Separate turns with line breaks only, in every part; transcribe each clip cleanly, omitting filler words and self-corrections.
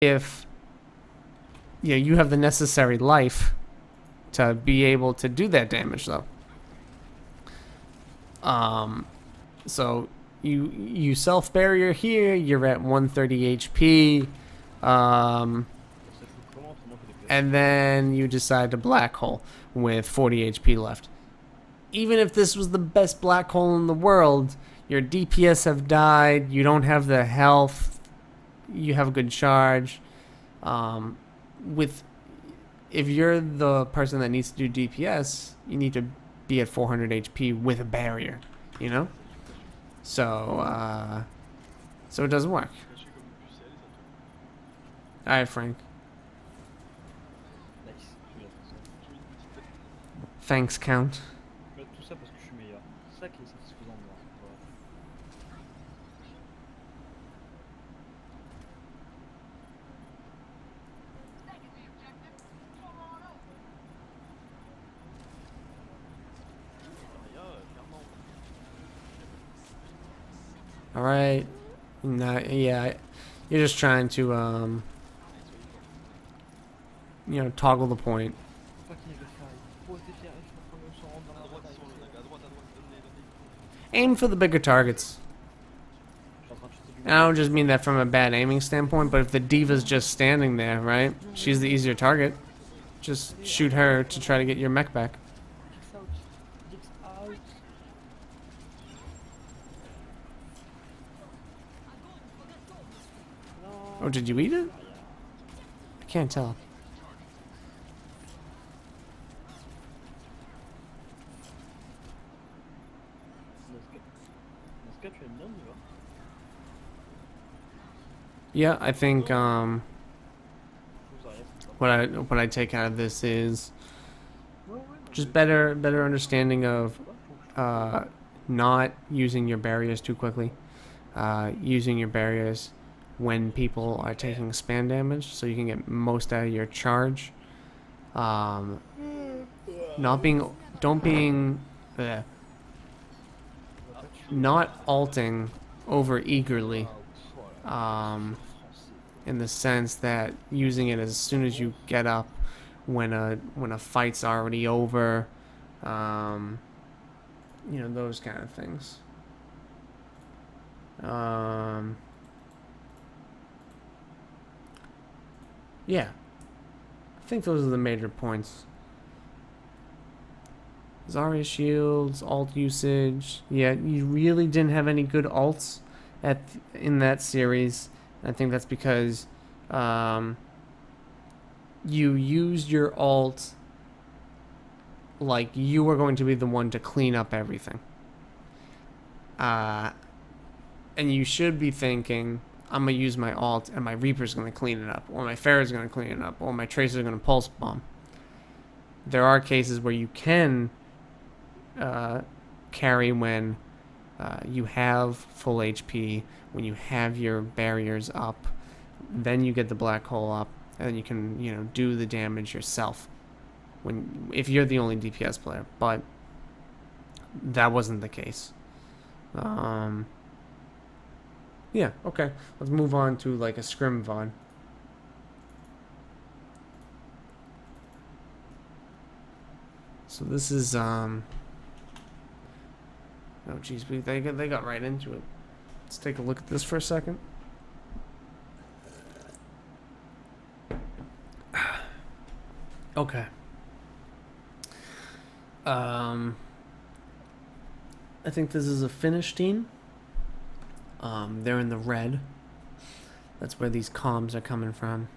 if you have the necessary life to be able to do that damage, though. So you self barrier here. You're at 130 HP.
Ça joue comment autrement que des PF?
And then you decide to black hole with 40 HP left. Even if this was the best black hole in the world, your DPS have died. You don't have the health. You have a good charge. If you're the person that needs to do DPS, you need to be at 400 HP with a barrier. You know, so it doesn't work.
Caché comme une pucelle et ça tourne.
All right, Frank.
Nice, je vais faire ça.
J'ai mis une petite tête.
Thanks, Count.
Je note tout ça parce que je suis meilleur. C'est ça qui est satisfaisant de moi. Voilà.
Clairement.
All right. No, yeah, you're just trying to toggle the point.
Faut pas qu'il le faille. Faut être fier, il faut qu'on se rende dans
À
la
droite,
droite.
ils sont le à droite, donne-les.
Aim for the bigger targets.
Je suis en train de chuter du
And I don't just mean that from a bad aiming standpoint, but if the diva's just standing there, right? She's the easier target. Just shoot her to try to get your mech back.
Dix out. Dix out. Non.
Oh, did you eat it? I can't tell.
Dans ce cas, tu aimes bien, tu vois.
Yeah, I think
Je vous arrive, c'est pas.
what I take out of this is
Ouais, ouais,
just
mais-
better understanding of
Ouais, faut que je-
not using your barriers too quickly. Using your barriers when people are taking spam damage, so you can get most out of your charge. Not being, don't being, not alting over eagerly. In the sense that using it as soon as you get up, when a fight's already over, those kind of things. Yeah, I think those are the major points. Zarya shields, alt usage. Yeah, you really didn't have any good alts in that series. I think that's because you used your alt like you were going to be the one to clean up everything. And you should be thinking, I'm going to use my alt and my Reaper's going to clean it up, or my Pharah's going to clean it up, or my Tracer's going to pulse bomb. There are cases where you can carry when you have full HP, when you have your barriers up, then you get the black hole up, and you can do the damage yourself if you're the only DPS player. But that wasn't the case. Yeah, okay. Let's move on to like a scrim VOD. So this is oh geez, they got right into it. Let's take a look at this for a second. Okay. I think this is a Finnish team. They're in the red. That's where these comms are coming from.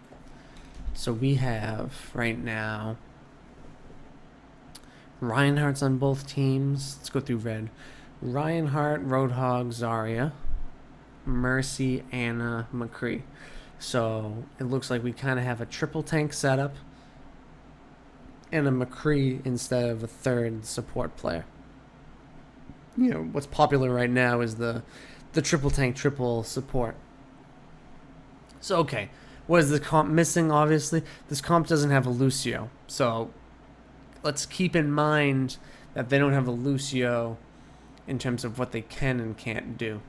So we have right now Reinhardt's on both teams. Let's go through red. Reinhardt, Roadhog, Zarya, Mercy, Anna, McCree. So it looks like we kind of have a triple tank setup and a McCree instead of a third support player. What's popular right now is the triple tank, triple support. So, okay. What is the comp missing, obviously? This comp doesn't have a Lucio. So, let's keep in mind that they don't have a Lucio in terms of what they can and can't do.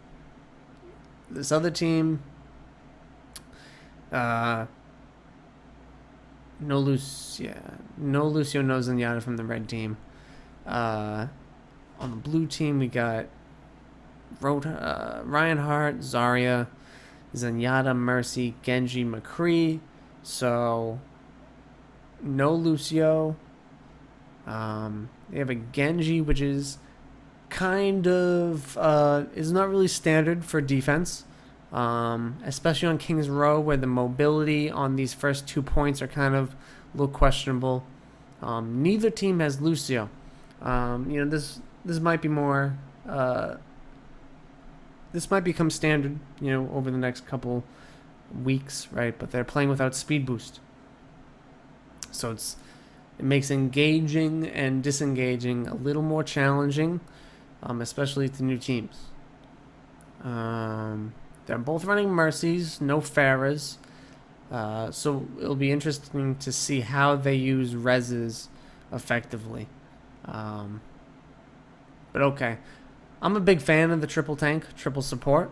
This other team, Uh, no Lucio, no Lucio, no Zenyatta from the red team. On the blue team, we got Reinhardt, Zarya, Zenyatta, Mercy, Genji, McCree. So, no Lucio. They have a Genji, which is kind of is not really standard for defense, especially on King's Row, where the mobility on these first 2 points are kind of a little questionable. Neither team has Lucio. This might be more. This might become standard, over the next couple weeks, right? But they're playing without speed boost, so it makes engaging and disengaging a little more challenging, especially to new teams. They're both running Mercies, no Pharahs, so it'll be interesting to see how they use Reses effectively. But okay. I'm a big fan of the triple tank, triple support.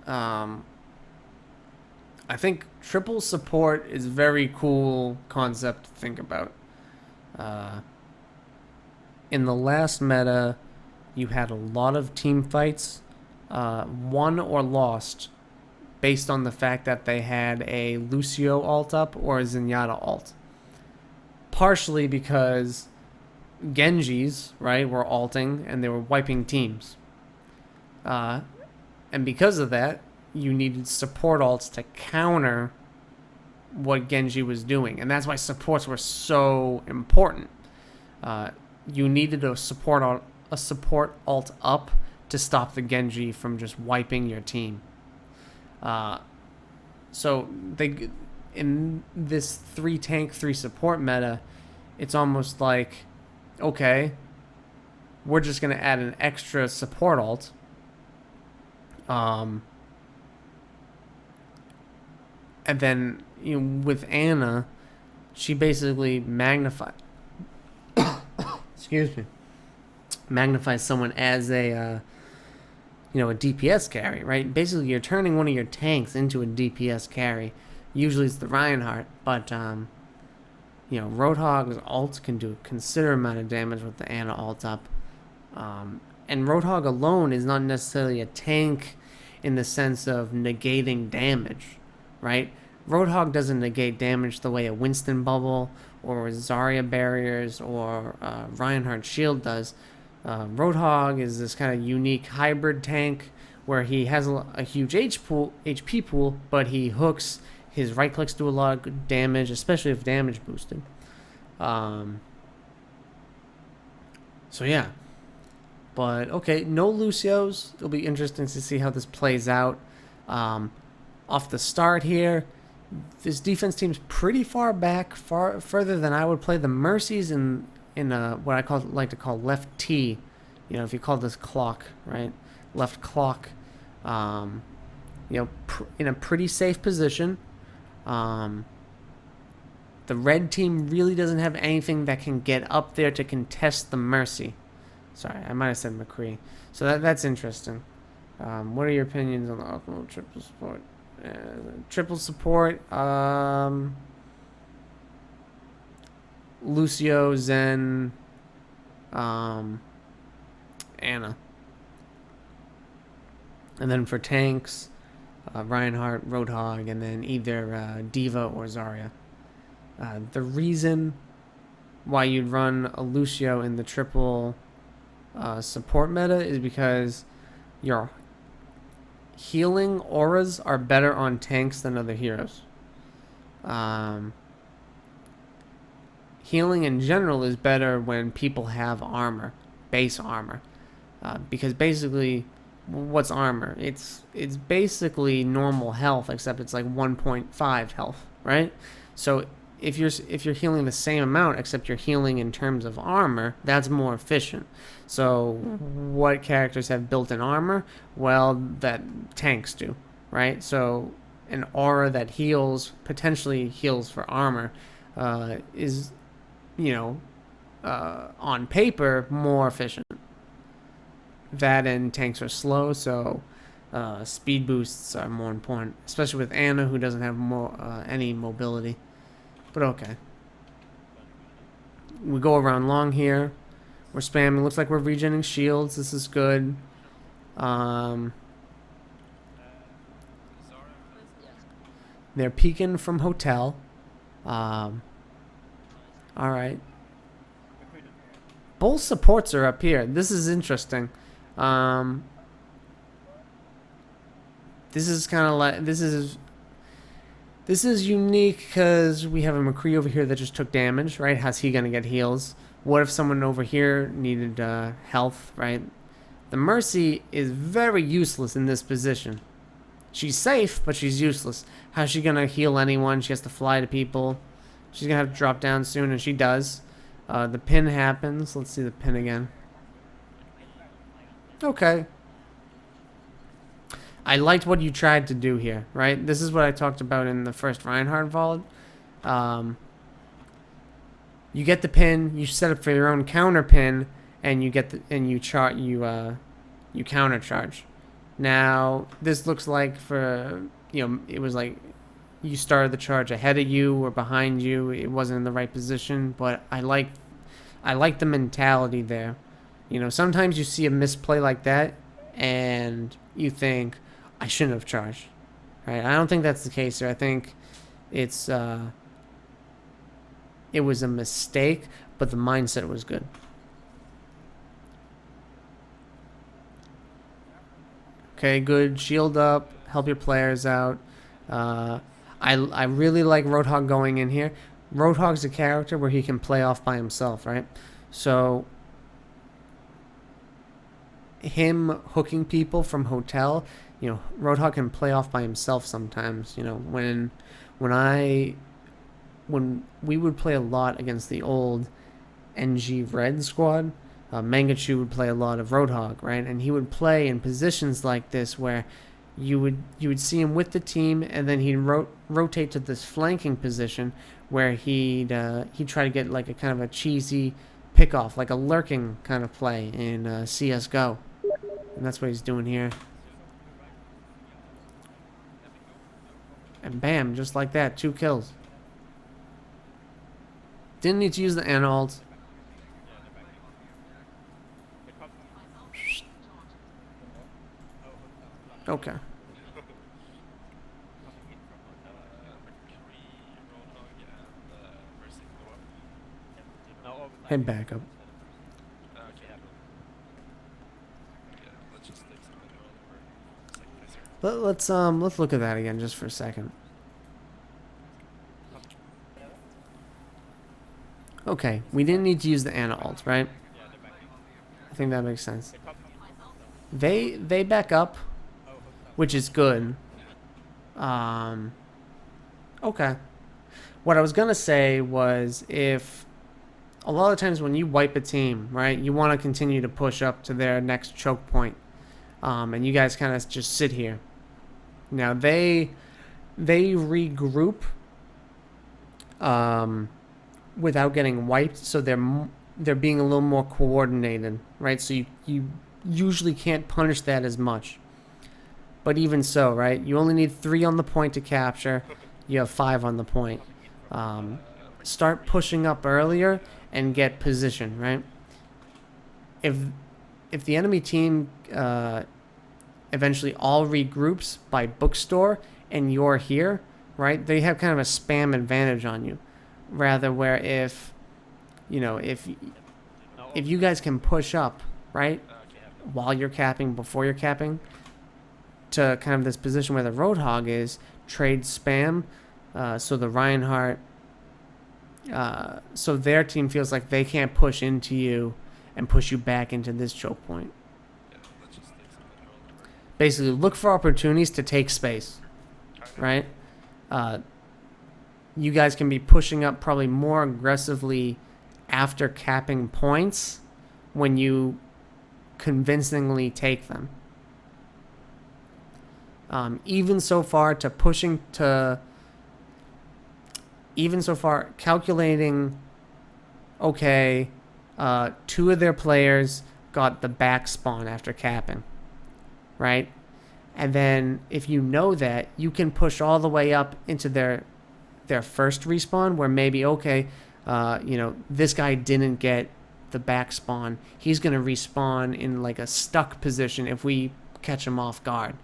I think triple support is a very cool concept to think about. In the last meta, you had a lot of team fights, won or lost, based on the fact that they had a Lucio ult up or a Zenyatta ult. Partially because Genjis, right, were ulting and they were wiping teams. And because of that, you needed support ults to counter what Genji was doing. And that's why supports were so important. You needed a support ult up to stop the Genji from just wiping your team. So they, in this 3 tank, 3 support meta, it's almost like, okay, we're just going to add an extra support ult. And then, with Ana, she basically magnifies someone as a DPS carry, right? Basically, you're turning one of your tanks into a DPS carry. Usually it's the Reinhardt, but Roadhog's ult can do a considerable amount of damage with the Ana ult up. And Roadhog alone is not necessarily a tank in the sense of negating damage, right? Roadhog doesn't negate damage the way a Winston bubble or Zarya barriers or Reinhardt shield does. Roadhog is this kind of unique hybrid tank where he has a huge HP pool, but he hooks. His right clicks do a lot of good damage, especially if damage boosted. So yeah. But okay, no Lucios. It'll be interesting to see how this plays out. Off the start here, this defense team's pretty far back, further than I would play the Mercies in what I like to call left T. If you call this clock, right? Left clock. In a pretty safe position. The red team really doesn't have anything that can get up there to contest the Mercy. Sorry, I might have said McCree. So that's interesting. What are your opinions on the optimal triple support? Triple support, Lucio, Zen, Ana. And then for tanks, Reinhardt, Roadhog, and then either Diva or Zarya. The reason why you'd run a Lucio in the triple support meta is because your healing auras are better on tanks than other heroes. Healing in general is better when people have armor, base armor, because basically, what's armor? It's basically normal health, except it's like 1.5 health, right? So if you're healing the same amount, except you're healing in terms of armor, that's more efficient. So what characters have built-in armor? Well, that tanks do, right? So an aura that potentially heals for armor, is, on paper, more efficient. That and tanks are slow, so speed boosts are more important, especially with Anna, who doesn't have any mobility. But okay. We go around long here. We're spamming. Looks like we're regenerating shields. This is good. They're peeking from hotel. Alright. Both supports are up here. This is interesting. This is kind of like... This is unique because we have a McCree over here that just took damage, right? How's he going to get heals? What if someone over here needed health, right? The Mercy is very useless in this position. She's safe, but she's useless. How's she going to heal anyone? She has to fly to people. She's going to have to drop down soon, and she does. The pin happens. Let's see the pin again. Okay. I liked what you tried to do here, right? This is what I talked about in the first Reinhardt VOD. You get the pin, you set up for your own counter pin, and you get you counter charge. Now this looks like it was like you started the charge ahead of you or behind you. It wasn't in the right position, but I like the mentality there. Sometimes you see a misplay like that, and you think, I shouldn't have charged, right? I don't think that's the case here. I think it was a mistake, but the mindset was good. Okay, good. Shield up. Help your players out. I really like Roadhog going in here. Roadhog's a character where he can play off by himself, right? So him hooking people from hotel, Roadhog can play off by himself sometimes. When we would play a lot against the old NG Red squad, Mangachu would play a lot of Roadhog, right? And he would play in positions like this where you would see him with the team, and then he'd rotate to this flanking position where he'd try to get like a kind of a cheesy pickoff, like a lurking kind of play in CS:GO, and that's what he's doing here. And bam, just like that, 2 kills. Didn't need to use the Analt. Okay. Head back up. Let's look at that again just for a second. Okay, we didn't need to use the Ana ult, right? I think that makes sense. They back up, which is good. Okay. What I was gonna say was, if a lot of times when you wipe a team, right, you want to continue to push up to their next choke point, and you guys kind of just sit here. Now they regroup without getting wiped, so they're being a little more coordinated, right? So you usually can't punish that as much. But even so, right, you only need 3 on the point to capture. You have 5 on the point. Start pushing up earlier and get position, right? If the enemy team eventually all regroups by bookstore and you're here, right, they have kind of a spam advantage on you. Rather, where if you guys can push up, right, while you're capping, before you're capping, to kind of this position where the Roadhog is, trade spam, so the Reinhardt, so their team feels like they can't push into you and push you back into this choke point. Basically, look for opportunities to take space, right? You guys can be pushing up probably more aggressively after capping points when you convincingly take them. Even so far, calculating, okay, 2 of their players got the back spawn after capping, right? And then if you know that, you can push all the way up into their first respawn, where maybe, okay, this guy didn't get the back spawn. He's going to respawn in like a stuck position if we catch him off guard.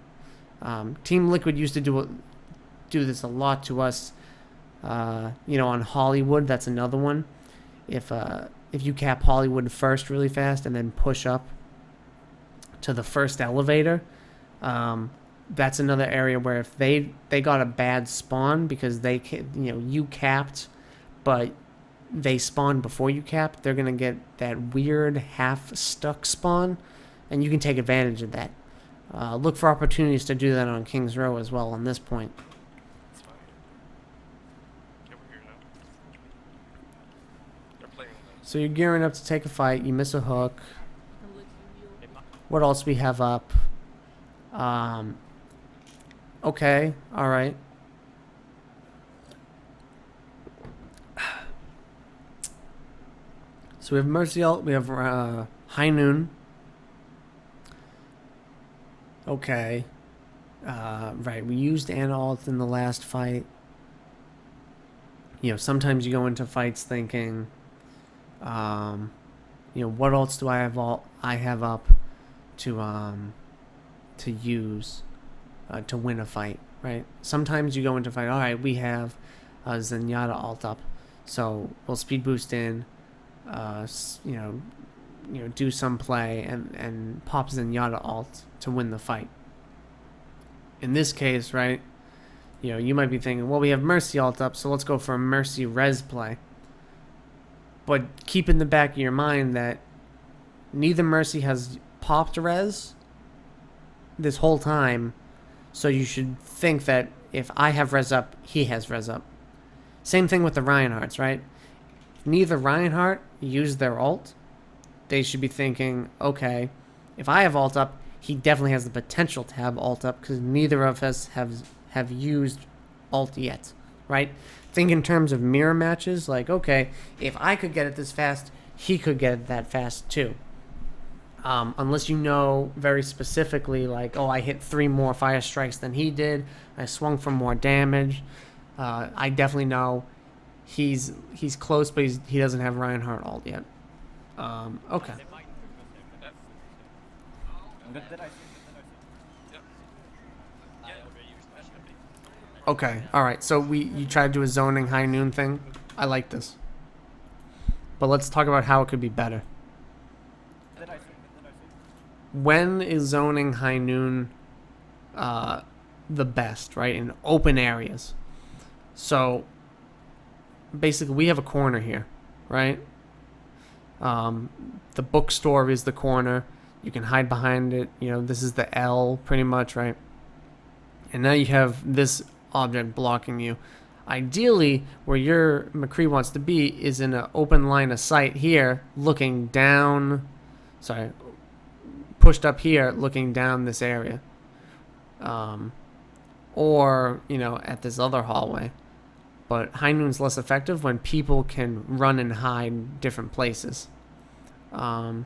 Team Liquid used to do this a lot to us. On Hollywood, that's another one. If you cap Hollywood first really fast and then push up to the first elevator, that's another area where if they got a bad spawn because you capped, but they spawned before you capped, they're gonna get that weird half stuck spawn, and you can take advantage of that. Look for opportunities to do that on King's Row as well on this point.
It's fine. Yeah, we're here now. They're playing with us.
So you're gearing up to take a fight. You miss a hook. What else we have up? Okay, all right. So we have Mercy Ult. We have High Noon. Okay. Right, we used Ana Ult in the last fight. Sometimes you go into fights thinking, what else do I have up to use to win a fight, right? Sometimes you go into fight, all right, we have Zenyatta ult up, so we'll speed boost in, do some play and pop Zenyatta ult to win the fight. In this case, right, you might be thinking, well, we have Mercy ult up, so let's go for a Mercy res play. But keep in the back of your mind that neither Mercy has popped res this whole time, so you should think that if I have res up, he has res up. Same thing with the Reinhardts, right? Neither Reinhardt used their ult. They should be thinking, okay, if I have ult up, he definitely has the potential to have ult up because neither of us have used ult yet, right? Think in terms of mirror matches, like, okay, if I could get it this fast, he could get it that fast too. Unless you know very specifically, like, oh, I hit 3 more fire strikes than he did, I swung for more damage. I definitely know he's close, but he doesn't have Reinhardt ult yet. Okay. Okay, alright, so you tried to do a zoning high noon thing. I like this. But let's talk about how it could be better. When is zoning high noon the best, right? In open areas. So basically we have a corner here, right? The bookstore is the corner. You can hide behind it. This is the L pretty much, right? And now you have this object blocking you. Ideally, where your McCree wants to be is in an open line of sight here, looking down. Sorry, pushed up here, looking down this area. Or, at this other hallway. But high noon's less effective when people can run and hide different places. And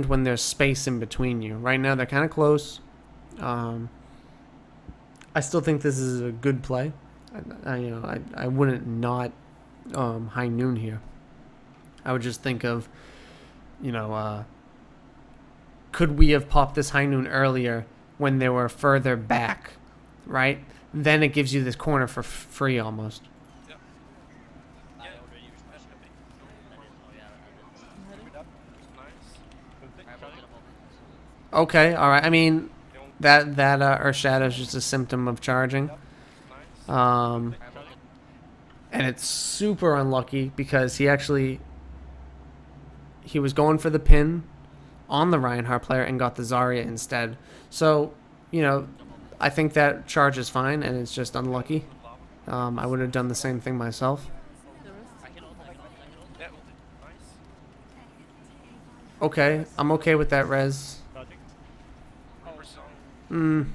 when there's space in between you. Right now, they're kind of close. I still think this is a good play. I wouldn't not high noon here. I would just think of, could we have popped this high noon earlier when they were further back, right? Then it gives you this corner for free almost. Okay, all right. I mean, that Earth Shadow is just a symptom of charging. And it's super unlucky because he was going for the pin on the Reinhardt player and got the Zarya instead. So, I think that charge is fine and it's just unlucky. I would have done the same thing myself. Okay, I'm okay with that res. Am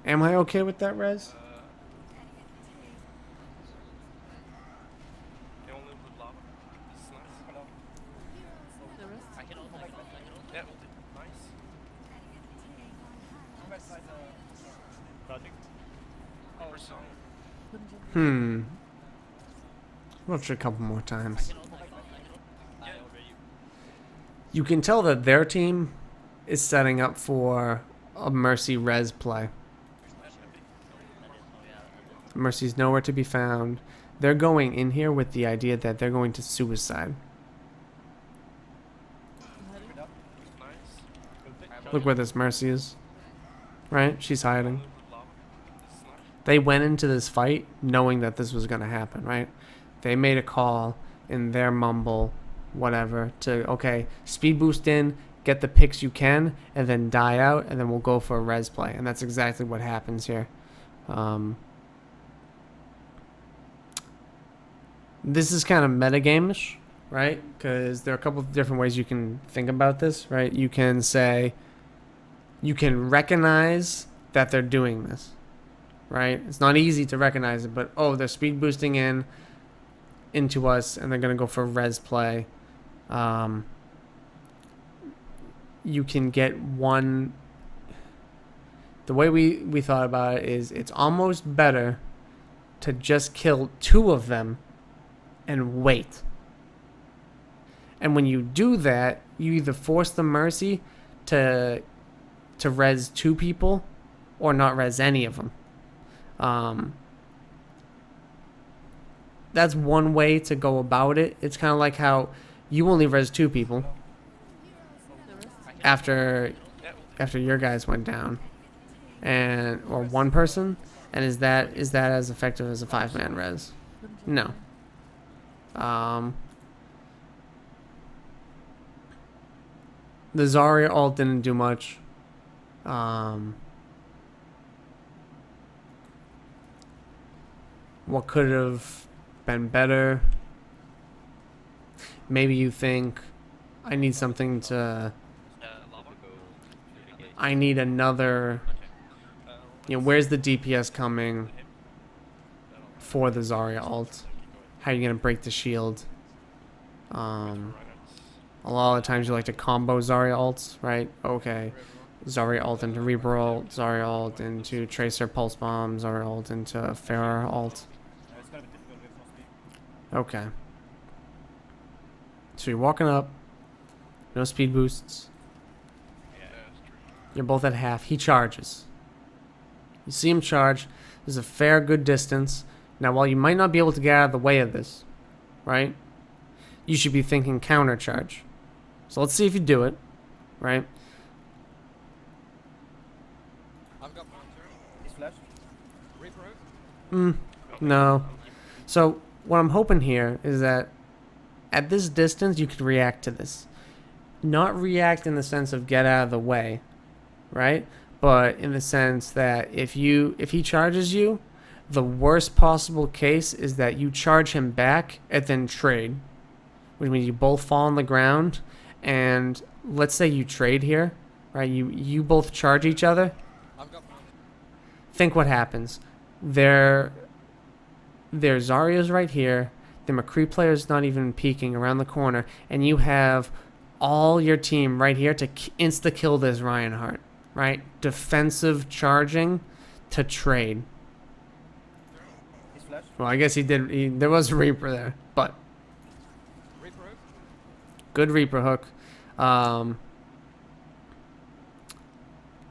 I okay with that res?
Mercy.
Watch it a couple more times.
Yeah.
You can tell that their team is setting up for a Mercy res play. Mercy's nowhere to be found. They're going in here with the idea that they're going to suicide.
Nice.
Look where this Mercy is. Right? She's hiding.
Lava. This is nice.
They went into this fight knowing that this was going to happen, right? They made a call in their mumble, whatever, to, okay, speed boost in, get the picks you can, and then die out, and then we'll go for a res play. And that's exactly what happens here. This is kind of metagame-ish, right? Because there are a couple of different ways you can think about this, right? You can say, you can recognize that they're doing this, right? It's not easy to recognize it, but, oh, they're speed boosting into us, and they're going to go for res play. You can get one... The way we thought about it is it's almost better to just kill 2 of them and wait. And when you do that, you either force the Mercy to res 2 people or not res any of them. That's one way to go about it. It's kind of like how you only res 2 people after your guys went down, and or 1 person. And is that as effective as a 5-man res? No. The Zarya ult didn't do much. What could have been better? Maybe you think I need something to...
Lava.
I need another... where's the DPS coming for the Zarya ult? How are you going to break the shield? A lot of the times you like to combo Zarya ults, right? Okay. Zarya ult into Reaper ult, Zarya ult into Tracer Pulse Bomb, Zarya ult into Pharah ult. Okay. So you're walking up. No speed boosts. You're both at half. He charges. You see him charge. There's a fair good distance. Now, while you might not be able to get out of the way of this, right? You should be thinking counter charge. So let's see if you do it, right?
I've got mine. He's flashed. Reaper hook.
No. So what I'm hoping here is that at this distance, you could react to this. Not react in the sense of get out of the way, right? But in the sense that if he charges you, the worst possible case is that you charge him back and then trade, which means you both fall on the ground. And let's say you trade here, right? You both charge each other.
I've got mine.
Think what happens. Their Zarya's right here. The McCree player's not even peeking around the corner, and you have all your team right here to insta-kill this Reinhardt, right? Defensive charging to trade.
He's flashed.
Well, I guess he did. There was a Reaper there, but
Reaper hook.
good Reaper hook.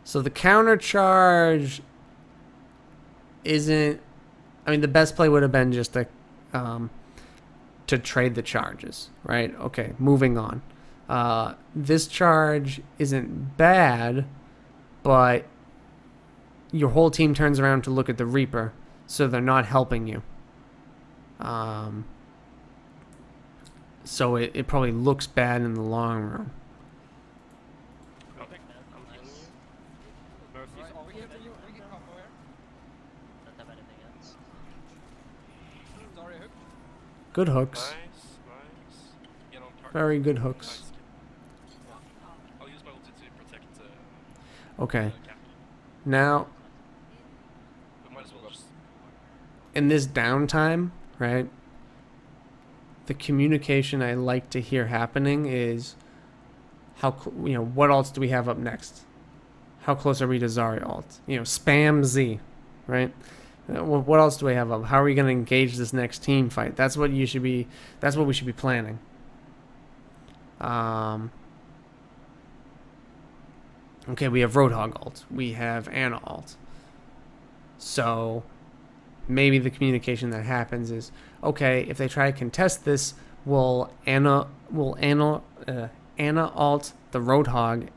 So the counter charge isn't... I mean, the best play would have been just to trade the charges, right? Okay, moving on. This charge isn't bad, but your whole team turns around to look at the Reaper, so they're not helping you. So it probably looks bad in the long run.
Mercy's all we can combo here.
Don't have anything else.
Sorry, hook.
Good hooks.
Nice. Get on target.
Very good hooks.
Nice. I'll use my ulti to protect
Okay.
Captain.
Now,
We might as well just...
in this downtime, right? The communication I like to hear happening is what else do we have up next? How close are we to Zarya ult? Spam Z, right? What else do we have up? How are we going to engage this next team fight? That's what you should be. That's what we should be planning. Okay, we have Roadhog alt. We have Anna alt. So maybe the communication that happens is, okay, if they try to contest this, will Anna alt the Roadhog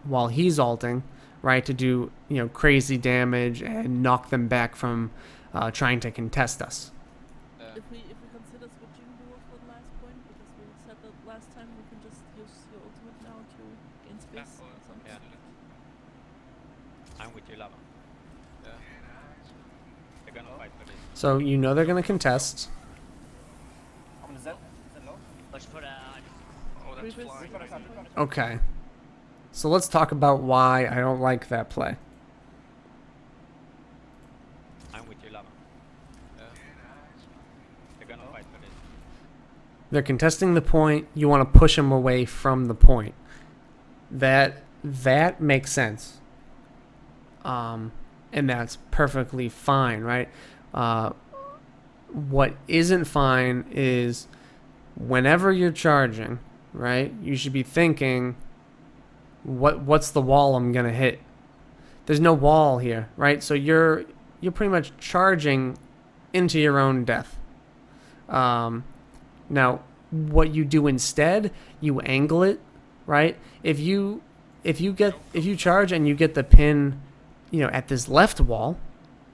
while he's alting, right, to do crazy damage and knock them back from trying to contest us.
If we consider switching duo for the last point, because we said that last time, we can just use your ultimate now to gain space or something.
Yeah. I'm with you, Lava. Yeah. They're gonna fight for this.
So they're gonna contest.
Push for
Oh, that's
Reapers.
flying.
Okay. So let's talk about why I don't like that play.
I'm with you, Lava. Yeah. They're gonna fight for this.
They're contesting the point. You want to push them away from the point. That makes sense. And that's perfectly fine, right? What isn't fine is whenever you're charging, right? You should be thinking, what's the wall I'm gonna hit? There's no wall here, right? So you're pretty much charging into your own death. Now, what you do instead, you angle it, right? If you charge and you get the pin, at this left wall,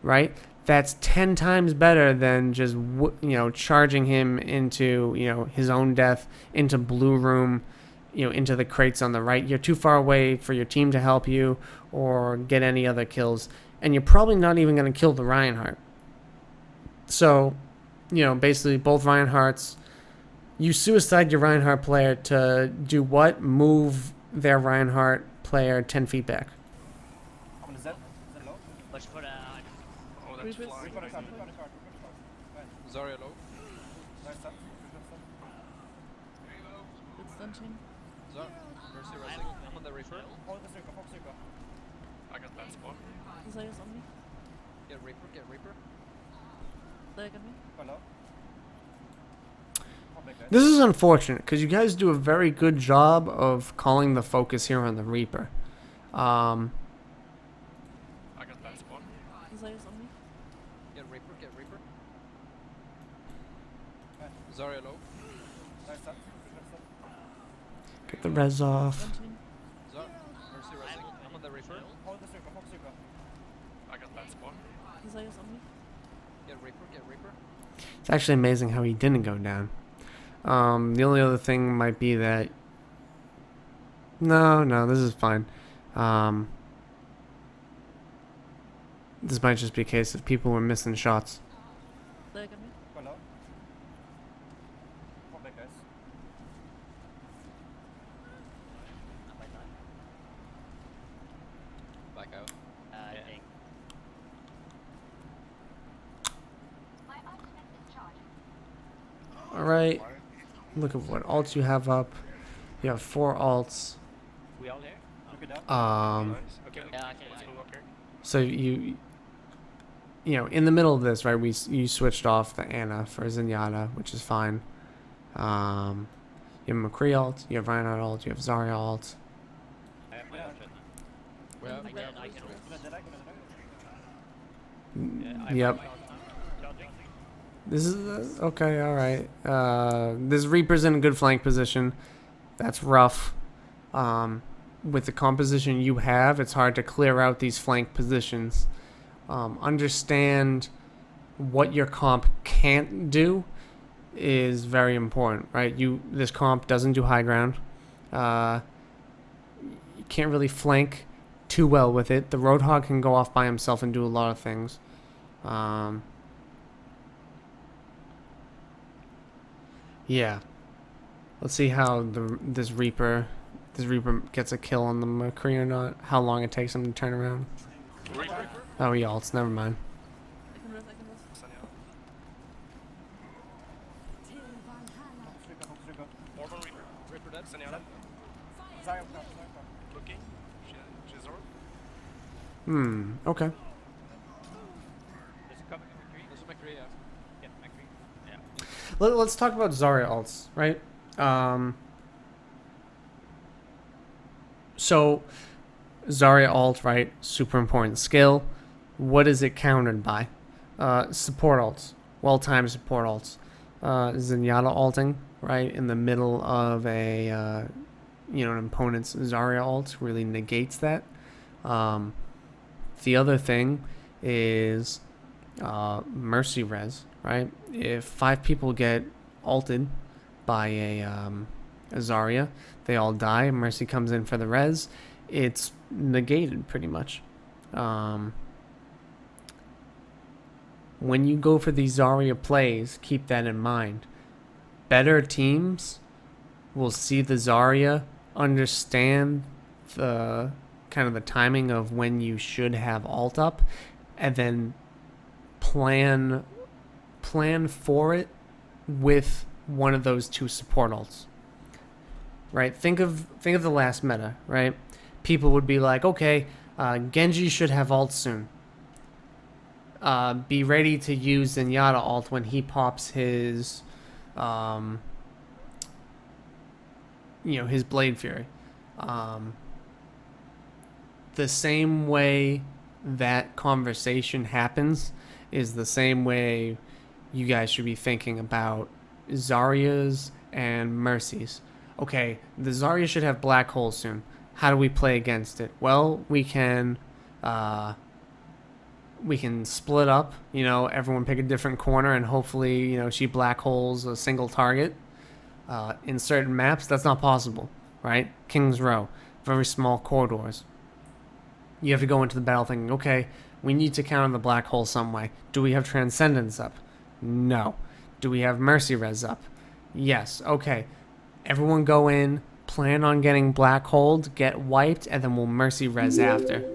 right? That's 10 times better than just charging him into his own death, into blue room, into the crates on the right. You're too far away for your team to help you or get any other kills, and you're probably not even going to kill the Reinhardt. So, basically both Reinhardts, you suicide your Reinhardt player to do what? Move their Reinhardt player 10 feet back.
push for
Oh, that's
Reapers.
flying.
Zarya low.
It's stunting.
Mercy rising. I'm on the Reaper.
I got that spot.
Zaya's on me.
Get Reaper, get Reaper.
Zaya got me.
This is unfortunate because you guys do a very good job of calling the focus here on the Reaper.
I got that spot.
Zaya's on me.
Get Reaper, get Reaper. Zarya low.
Get the res off.
Stunting.
Mercy rising. I'm on the Reaper.
I got that spot.
Zaya's on me.
Get Reaper, get Reaper.
It's actually amazing how he didn't go down. The only other thing might be that... No, this is fine. This might just be a case of people were missing shots.
Zaya got me.
I might die.
Back out.
I think.
Alright, look at what alts you have up. You have 4 alts.
We all there?
Um,
Okay.
Yeah, okay.
Okay.
so in the middle of this, right, you switched off the Anna for Zenyatta, which is fine. You have McCree alt, you have Reinhardt alt, you have Zarya alt.
I have my option.
I
Well,
can
yeah, I
Yep.
have my option. Charging.
This is okay. All right. This Reaper's in a good flank position. That's rough. With the composition you have, it's hard to clear out these flank positions. Understand what your comp can't do is very important, right? This comp doesn't do high ground. You can't really flank too well with it. The Roadhog can go off by himself and do a lot of things. Yeah. Let's see how this Reaper gets a kill on the McCree or not. How long it takes him to turn around.
Reaper.
Oh, he ults. Never mind.
I can rest.
Sanya. Mortal Reaper.
Reaper dead.
Sanya. Looking. She's
Okay.
There's a
coming in McCree.
There's a McCree, yeah.
Yeah, McCree. Yeah.
Let's talk about Zarya alts, right? So Zarya alt, right? Super important skill. What is it countered by? Support alts. Well-timed support alts. Zenyatta alting, right? In the middle of a, an opponent's Zarya alt really negates that. The other thing is Mercy Res, right? If 5 people get alted by a Zarya, they all die. Mercy comes in for the res. It's negated pretty much. When you go for these Zarya plays, keep that in mind. Better teams will see the Zarya, understand the kind of the timing of when you should have alt up, and then plan for it with one of those 2 support alts. Right? Think of the last meta, right? People would be like, okay, Genji should have ult soon. Be ready to use Zenyatta alt when he pops his his Blade Fury. The same way that conversation happens is the same way you guys should be thinking about Zaryas and Mercies. Okay, the Zarya should have Black Hole soon. How do we play against it? Well, we can split up, everyone pick a different corner, and hopefully, she black holes a single target. In certain maps, that's not possible, right? King's Row, very small corridors. You have to go into the battle thinking, okay, we need to counter the black hole some way. Do we have Transcendence up? No. Do we have Mercy Res up? Yes. Okay. Everyone go in, plan on getting black holed, get wiped, and then we'll Mercy Res after.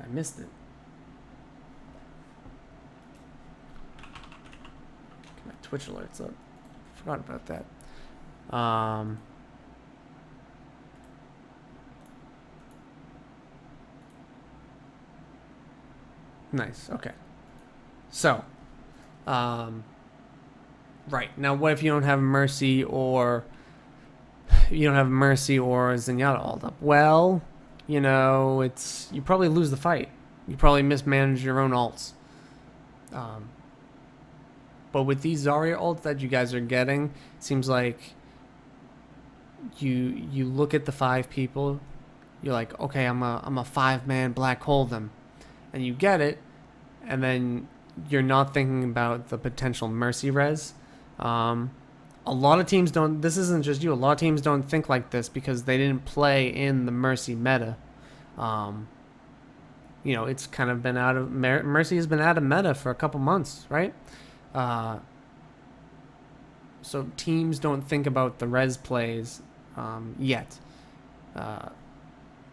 I missed it. Get my Twitch alerts up. Forgot about that. Nice. Okay. So, right now, what if you don't have Mercy or Zenyatta all up? Well, you probably lose the fight. You probably mismanage your own alts. But with these Zarya ults that you guys are getting, it seems like you look at the 5 people, you're like, okay, I'm a 5-man black hole them, and you get it, and then you're not thinking about the potential Mercy Res. A lot of teams don't. This isn't just you. A lot of teams don't think like this because they didn't play in the Mercy meta. It's kind of been out of Mercy has been out of meta for a couple months, right? So teams don't think about the res plays yet.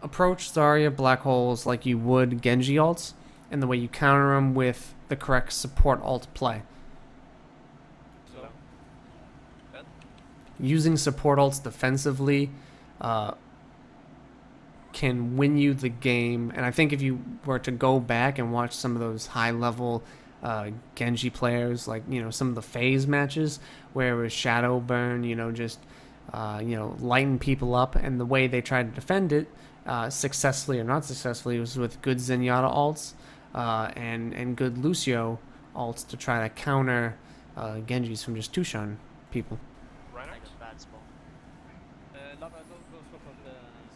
Approach Zarya black holes like you would Genji alts, and the way you counter them with the correct support alt play.
So,
Using support alts defensively can win you the game. And I think if you were to go back and watch some of those high-level Genji players, like, some of the phase matches where it was shadow burn, just, lighten people up, and the way they tried to defend it, successfully or not successfully, was with good Zenyatta alts and good Lucio alts to try to counter Genjis from just two-shun people.
Reinhardt?
Like a bad spawn.
Lava, go swap on the...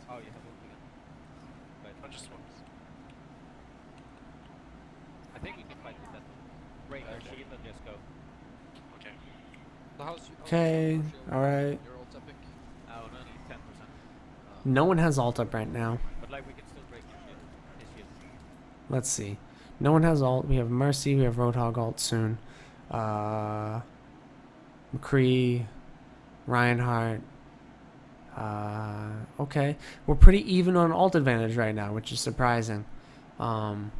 Oh, you have ult again. Right.
I just swapped.
I think we can fight with that. Break our shield and just go.
Okay.
So how's
Okay, alright.
Your ult's epic.
Oh, no, only 10%.
No one has alt up right now.
But like, we can still break your shield. His shield.
Let's see. No one has alt. We have Mercy. We have Roadhog alt soon. McCree, Reinhardt. Okay. We're pretty even on alt advantage right now, which is surprising. The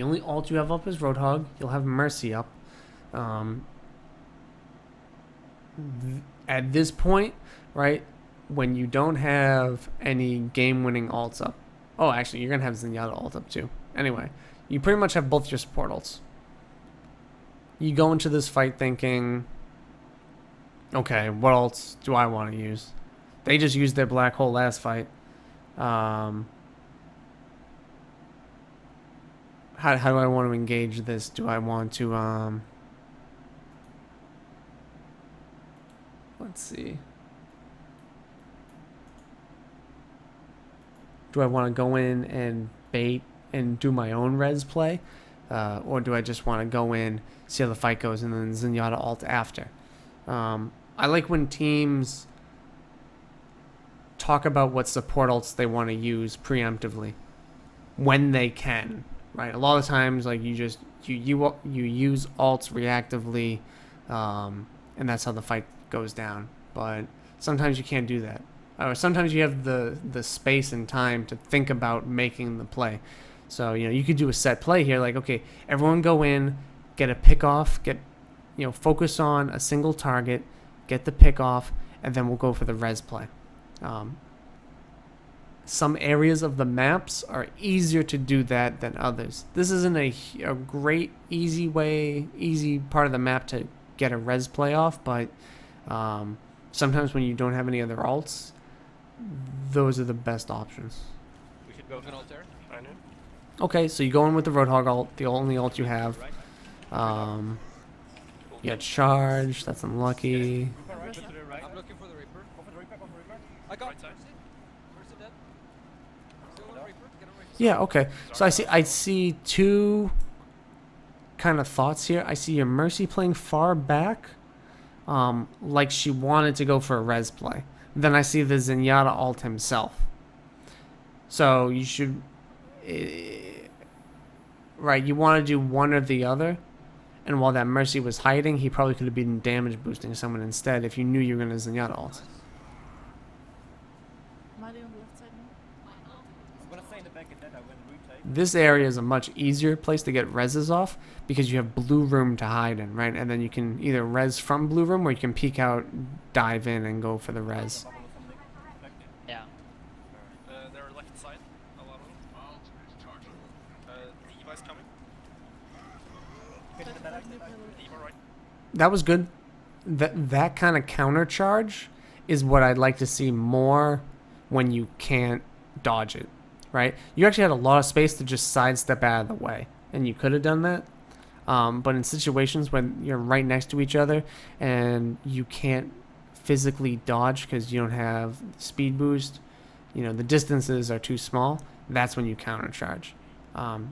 only alt you have up is Roadhog. You'll have Mercy up. At this point, right, when you don't have any game-winning ults up. Oh, actually, you're gonna have Zenyatta ult up too. Anyway, you pretty much have both your support ults. You go into this fight thinking, okay, what ults do I want to use? They just used their black hole last fight. How do I want to engage this? Do I want to let's see. Do I want to go in and bait and do my own res play? Or do I just want to go in, see how the fight goes, and then Zenyatta ult after? I like when teams talk about what support ults they want to use preemptively when they can, right? A lot of times, like you use ults reactively, and that's how the fight goes down. But sometimes you can't do that, or sometimes you have the space and time to think about making the play. So you could do a set play here, like okay, everyone go in, get a pick off, focus on a single target, get the pick off, and then we'll go for the res play. Some areas of the maps are easier to do that than others. This isn't a great, easy part of the map to get a res play off, but sometimes when you don't have any other ults, those are the best options.
We should go for an altar.
I know.
Okay, so you go in with the Roadhog ult, the only ult you have.
Right.
You got charge, that's unlucky.
Reaper right. To the right. I'm looking for the Reaper. Go for the Reaper. Go for the Reaper. I got
Right side.
Mercy dead. Still on Reaper. Get on Reaper.
Yeah, okay. So I see two kind of thoughts here. I see your Mercy playing far back, like she wanted to go for a res play. Then I see the Zenyatta ult himself. So you should, right? You want to do one or the other. And while that Mercy was hiding, he probably could have been damage boosting someone instead if you knew you were going to Zenyatta ult.
Marty on the left side now.
I'm gonna stay in the back and then I will retake.
This area is a much easier place to get reses off because you have blue room to hide in, right? And then you can either res from blue room or you can peek out, dive in, and go for the res.
Yeah.
They're left side. A lot of them. Eva's coming. Eva right.
That was good. That kind of counter charge is what I'd like to see more when you can't dodge it, right? You actually had a lot of space to just sidestep out of the way, and you could have done that. But in situations when you're right next to each other and you can't physically dodge because you don't have speed boost, the distances are too small, that's when you counter charge.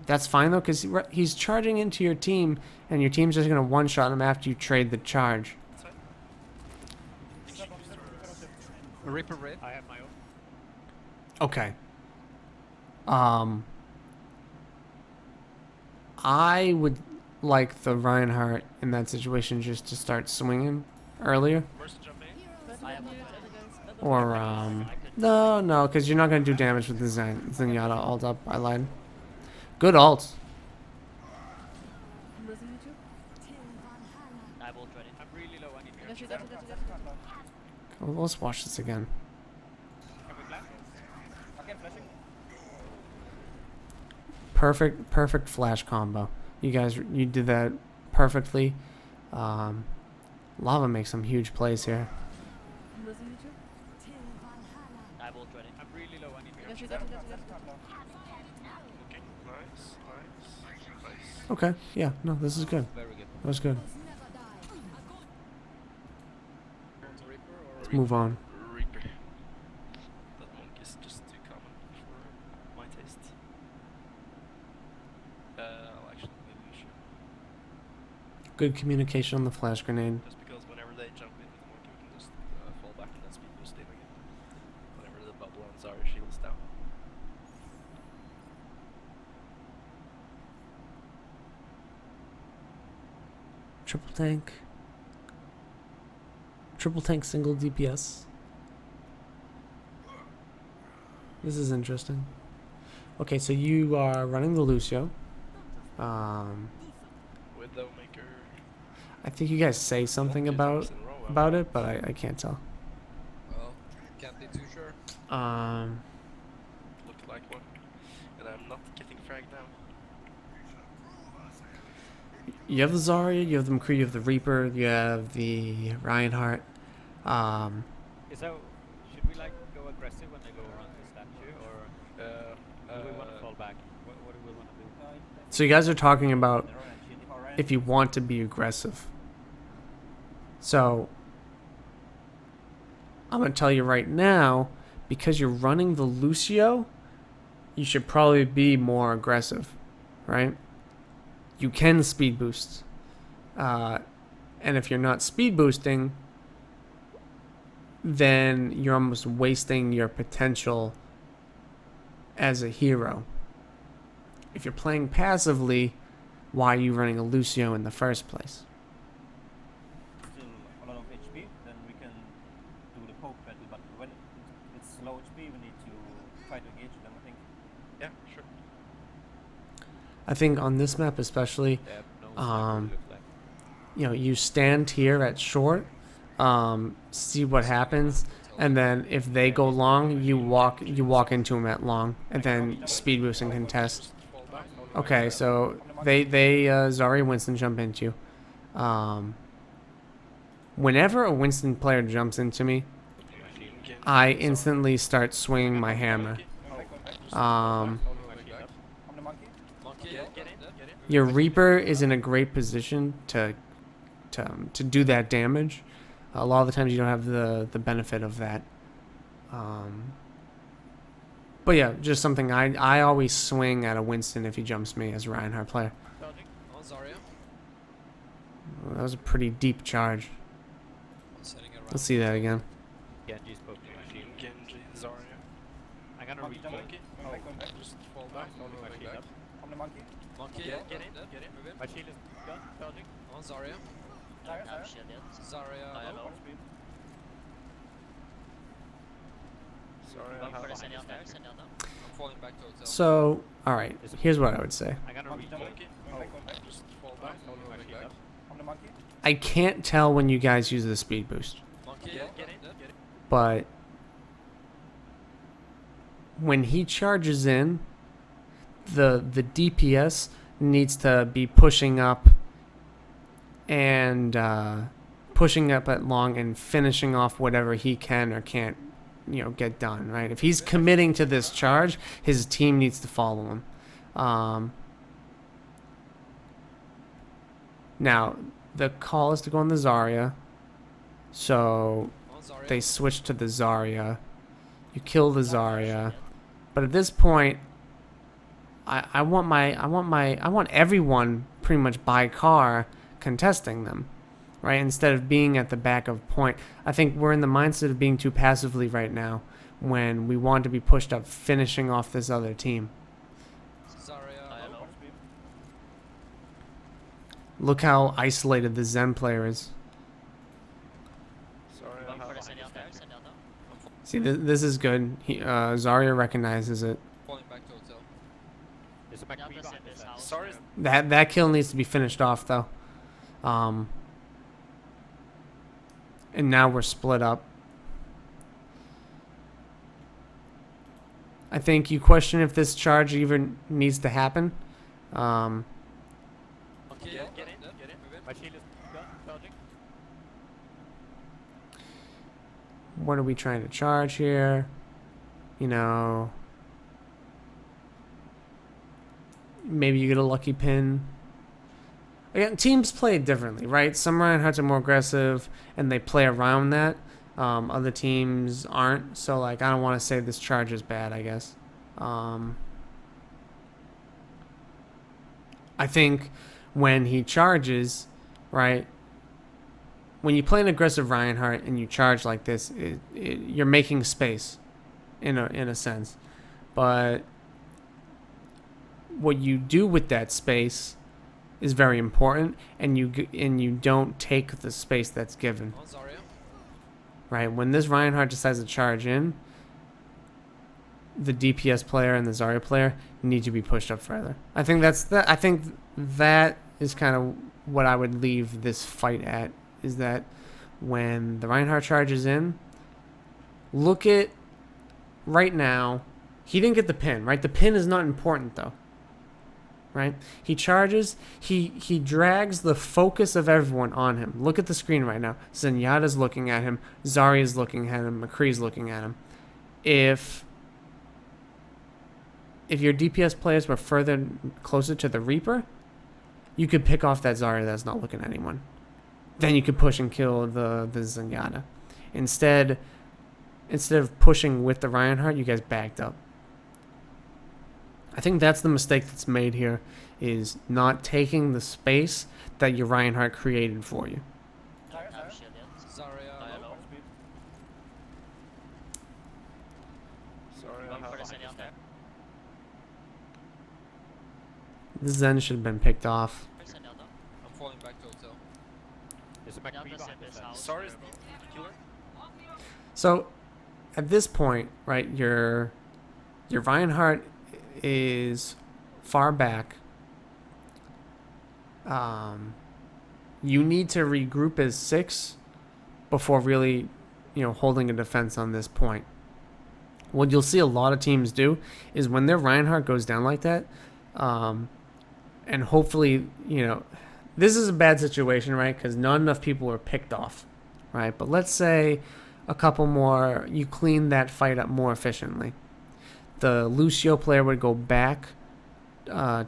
That's fine though, because he's charging into your team, and your team's just going to one-shot him after you trade the charge.
Side.
Reaper red.
I have my own.
Okay. I would like the Reinhardt in that situation just to start swinging earlier.
Mercy jumping.
I have one.
Or, no, because you're not going to do damage with the Zenyatta ult up. I lied. Good ult.
I'm losing you too.
I will try it.
I'm really low. I need
Got you,
to.
got you, got you, got you.
Well, let's watch this again.
Can we flash? Again, flashing.
Perfect flash combo. You did that perfectly. Lava makes some huge plays here.
I'm losing you too.
I will try it.
I'm really low. I need to.
Got you, got you, got you, got you.
Okay. Nice.
Okay, yeah, no, this is good.
Very good.
That was good.
Reaper or
Let's move on.
Reaper. That monk is just too common for my taste. I'll actually maybe we should.
Good communication on the flash grenade.
Just because whenever they jump in with the monkey, we can just fall back and then speed boost in again. Whenever the bubble and Zarya shields down.
Triple tank. Triple tank single DPS. This is interesting. Okay, so you are running the Lucio.
Widowmaker.
I think you guys say something
Monk is
about
in row,
it, but I can't tell.
well, can't need
Looked like one. And I'm not getting fragged now.
You have the Zarya, you have the McCree, you have the Reaper, you have the Reinhardt.
So, should we like go aggressive when they go around the statue, or do we want to fall back? What do we want to do?
So you guys are talking about if you want to be aggressive. So I'm going to tell you right now, because you're running the Lucio, you should probably be more aggressive, right? You can speed boost. And if you're not speed boosting, then you're almost wasting your potential as a hero. If you're playing passively, why are you running a Lucio in the first place?
Still a lot of HP, then we can do the poke battle, but when it's low HP, we need to try to engage them, I think.
Yeah, sure.
I think on this map especially, you stand here at short, see what happens, and then if they go long, you walk into them at long, and then speed boost and contest. Okay, so they Zarya Winston jump into you. Whenever a Winston player jumps into me, I instantly start swinging my hammer.
I'm the monkey.
Your Reaper is in a great position to do that damage. A lot of the times you don't have the benefit of that. But yeah, just something I always swing at a Winston if he jumps me as a Reinhardt player.
On Zarya.
That was a pretty deep charge.
Setting around.
Let's see that again.
Genji's poking machine.
Genji, Zarya.
I'm gonna
Monkey
reach
jumping.
it.
Oh,
Just fall back.
My shield up.
I'm the monkey.
Monkey,
Get in,
get in, move in.
My shield is done. Charging.
On Zarya.
Zarya,
Don't have
Zarya.
shield yet.
Zarya.
I
low.
know.
Sorry,
One
how
for the Sentinel there, Sentinel now.
I'm falling back to hotel.
So, alright, here's what I would say.
I'm gonna
Monkey
reach
jumping.
it.
Monkey.
Just fall back.
My shield up.
I'm the monkey.
I can't tell when you guys use the speed boost,
Monkey,
Get in.
but when he charges in, the DPS needs to be pushing up and pushing up at long and finishing off whatever he can or can't, get done, right? If he's committing to this charge, his team needs to follow him. Now, the call is to go on the Zarya, so
On Zarya.
they switch to the Zarya. You kill the Zarya, but at this point, I want everyone pretty much by car contesting them, right? Instead of being at the back of point. I think we're in the mindset of being too passively right now when we want to be pushed up, finishing off this other team.
Zarya.
I
low.
know.
Look how isolated the Zen player is.
Sorry,
One
how
for the Sentinel there, Sentinel now.
See, this is good. Zarya recognizes it.
Falling back to hotel.
There's a
Yeah,
McCree
but
behind
this
us.
house.
Sorry.
That kill needs to be finished off though. And now we're split up. I think you question if this charge even needs to happen.
Monkey,
Get in.
Get in, move in.
My shield is done. Charging.
What are we trying to charge here? Maybe you get a lucky pin. Again, teams play it differently, right? Some Reinhardts are more aggressive and they play around that. Other teams aren't. So, I don't want to say this charge is bad, I guess. I think when he charges, right? When you play an aggressive Reinhardt and you charge like this, you're making space, in a sense. But what you do with that space is very important, and you don't take the space that's given,
On Zarya.
right? When this Reinhardt decides to charge in, the DPS player and the Zarya player need to be pushed up further. I think that is kind of what I would leave this fight at, is that when the Reinhardt charges in, look at right now, he didn't get the pin, right? The pin is not important, though. Right? He charges. He drags the focus of everyone on him. Look at the screen right now. Zenyatta's looking at him. Zarya's looking at him. McCree's looking at him. If your DPS players were closer to the Reaper, you could pick off that Zarya that's not looking at anyone. Then you could push and kill the Zenyatta. Instead of pushing with the Reinhardt, you guys backed up. I think that's the mistake that's made here, is not taking the space that your Reinhardt created for you.
Don't have shield yet.
Zarya,
low.
Sorry,
Going for the
how
Zenyatta.
The Zen should have been picked off.
Where's Zenyatta?
I'm falling back to hotel.
There's a McCree
Zenyatta's
behind
in
us.
this house.
Sorry, killer.
So, at this point, right, your Reinhardt is far back. You need to regroup as 6 before really, holding a defense on this point. What you'll see a lot of teams do is when their Reinhardt goes down like that, and hopefully, this is a bad situation, right? Because not enough people were picked off, right? But let's say a couple more, you clean that fight up more efficiently. The Lucio player would go back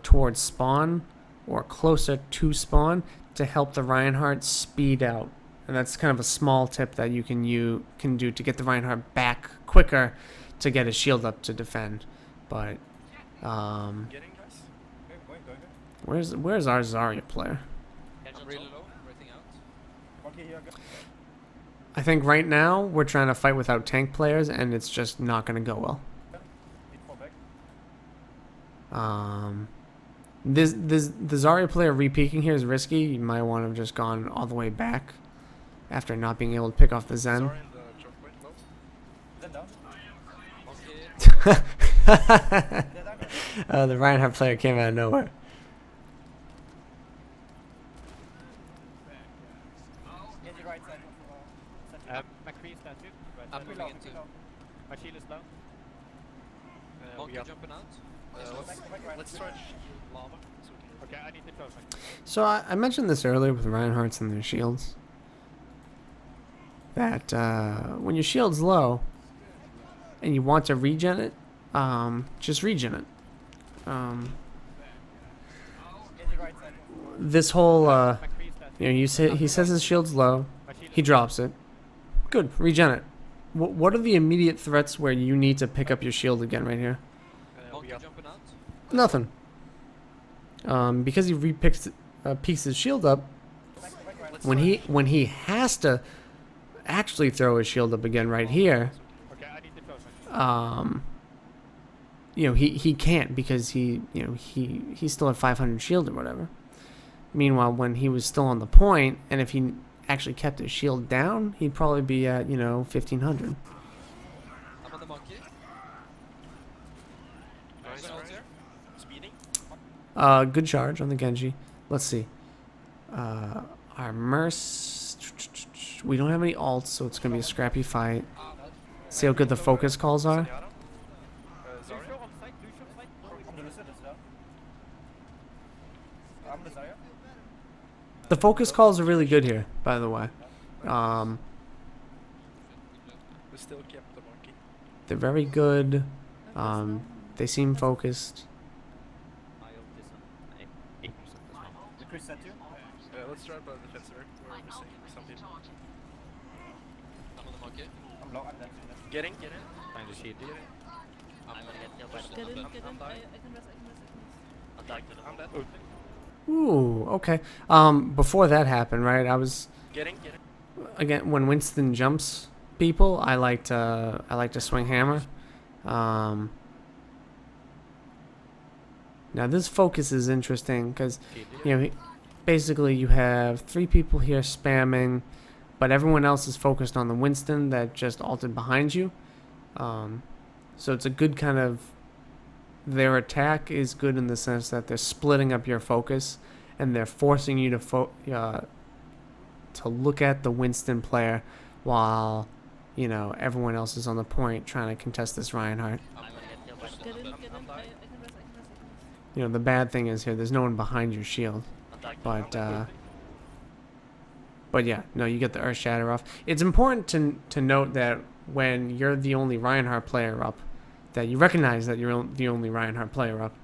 towards spawn or closer to spawn to help the Reinhardt speed out. And that's kind of a small tip that you can do to get the Reinhardt back quicker to get his shield up to defend. But
Getting guys.
where's our Zarya player?
Catch
I'm
on
really
top.
low, breathing out.
Okay, here, go.
I think right now we're trying to fight without tank players, and it's just not going to go well.
Need fall back.
The Zarya player re-peeking here is risky. You might want to have just gone all the way back after not being able to pick off the Zen.
Sorry, in the choke point, low.
Then down.
The Reinhardt player came out of nowhere.
Get the right side of
McCree statue. Right
I'm
side.
moving into.
My shield is low.
We
Monkey
got,
jumping out.
let's try lava. So we can
Okay, I need to close my.
So I mentioned this earlier with Reinhardts and their shields. That when your shield's low and you want to regen it, just regen it.
Get the right side.
This whole,
McCree statue.
he says his shield's low,
My shield
he drops it. Good, regen it. What are the immediate threats where you need to pick up your shield again right here?
we
Monkey
got
jumping out.
Nothing. Because he peeks his shield up. When he has to actually throw his shield up again right here,
Okay, I need to close my.
he can't because he still had 500 shield or whatever. Meanwhile, when he was still on the point, and if he actually kept his shield down, he'd probably be at 1500.
I'm on the monkey.
Nice,
Going out
nice.
here.
Speeding.
Good charge on the Genji. Let's see. Our Merc. We don't have any ults, so it's gonna be a scrappy fight. See how good the focus calls are.
Zenyatta. Zarya.
Lucio on site. Lucio on site.
I'm the Lucid, it's down. I'm the Zarya.
The focus calls are really good here, by the way.
We still kept the monkey.
They're very good. They seem focused.
My ult is on 8% as well.
The Chris sent you.
Let's try about the defensive. We're missing some people.
I'm on the monkey.
I'm low, I'm dead.
Get in.
Trying to shield you.
I'm gonna get killed by the
Get in,
Zenyatta.
get in.
I'm dying.
I can rest, I can rest, I can rest.
I'm dying to the
I'm dead.
Ooh, okay. Before that happened, right? I was
Get in.
again when Winston jumps people, I like to swing hammer. Now this focus is interesting because
Shield you.
basically you have 3 people here spamming, but everyone else is focused on the Winston that just ulted behind you. So it's a good kind of, their attack is good in the sense that they're splitting up your focus and they're forcing you to look at the Winston player while you know, everyone else is on the point trying to contest this Reinhardt.
I'm gonna get killed by the
Get in,
bottom.
get in. I can rest.
You know, the bad thing is here, there's no one behind your shield.
Contact.
But yeah, no, you get the Earth Shatter off. It's important to note that when you're the only Reinhardt player up, that you recognize that you're the only Reinhardt player up.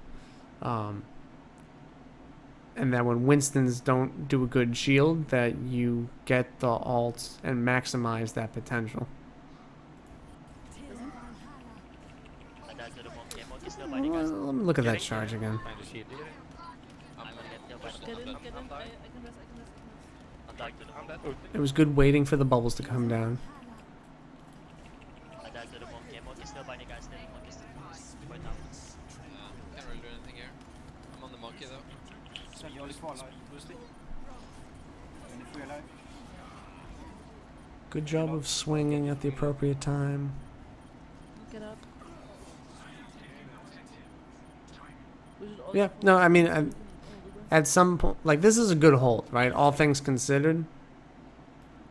And that when Winstons don't do a good shield, that you get the ults and maximize that potential.
I died to the monkey. Monkey's still biting guys.
Let me look at that charge again.
Find the shield.
I'm gonna get killed by the
Get in,
bottom.
get in. I can rest.
Contact to the
I'm dead.
It was good waiting for the bubbles to come down.
I died to the monkey. Monkey's still biting guys. Still monkey's still right now.
Can't really do anything here. I'm on the monkey though.
So you only 4 alive.
Boosty.
Only 3 alive.
Good job of swinging at the appropriate time.
Get up. We should
Yeah,
also
no, I mean,
hold the rest.
at some point, like, this is a good hold, right? All things considered,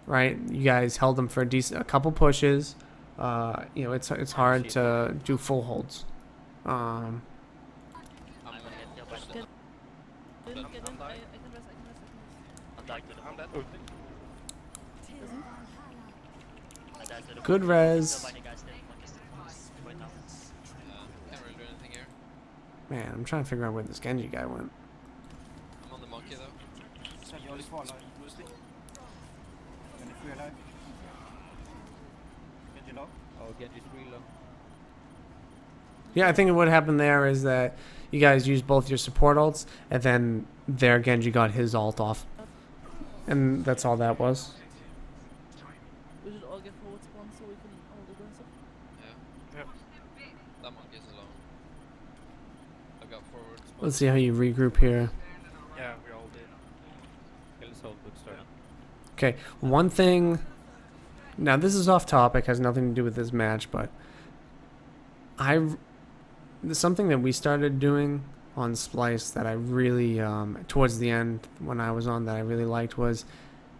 right? You guys held them for a couple pushes. You know, it's hard to do full holds.
I'm gonna get killed by the bottom.
Get in, get in. I can rest.
Contact to the
I'm dead.
I died to the
Good
monkey.
res.
Still biting guys. Still monkey's still right now.
Can't really do anything here.
Man, I'm trying to figure out where this Genji guy went.
I'm on the monkey though.
So you only 4 alive.
Boosty.
Only 3 alive. Get you low.
Oh, Genji's real low.
Yeah, I think what happened there is that you guys used both your support ults, and then their Genji got his ult off. And that's all that was.
We should all get forward spawn so we can hold aggressive.
Yeah. That monkey's alone. I got forward. spawn.
Let's see how you regroup here.
Yeah, we all did.
Okay, let's hold bookstore.
Okay, one thing. Now, this is off topic, has nothing to do with this match, but something that we started doing on Splice that I really, towards the end when I was on, that I really liked was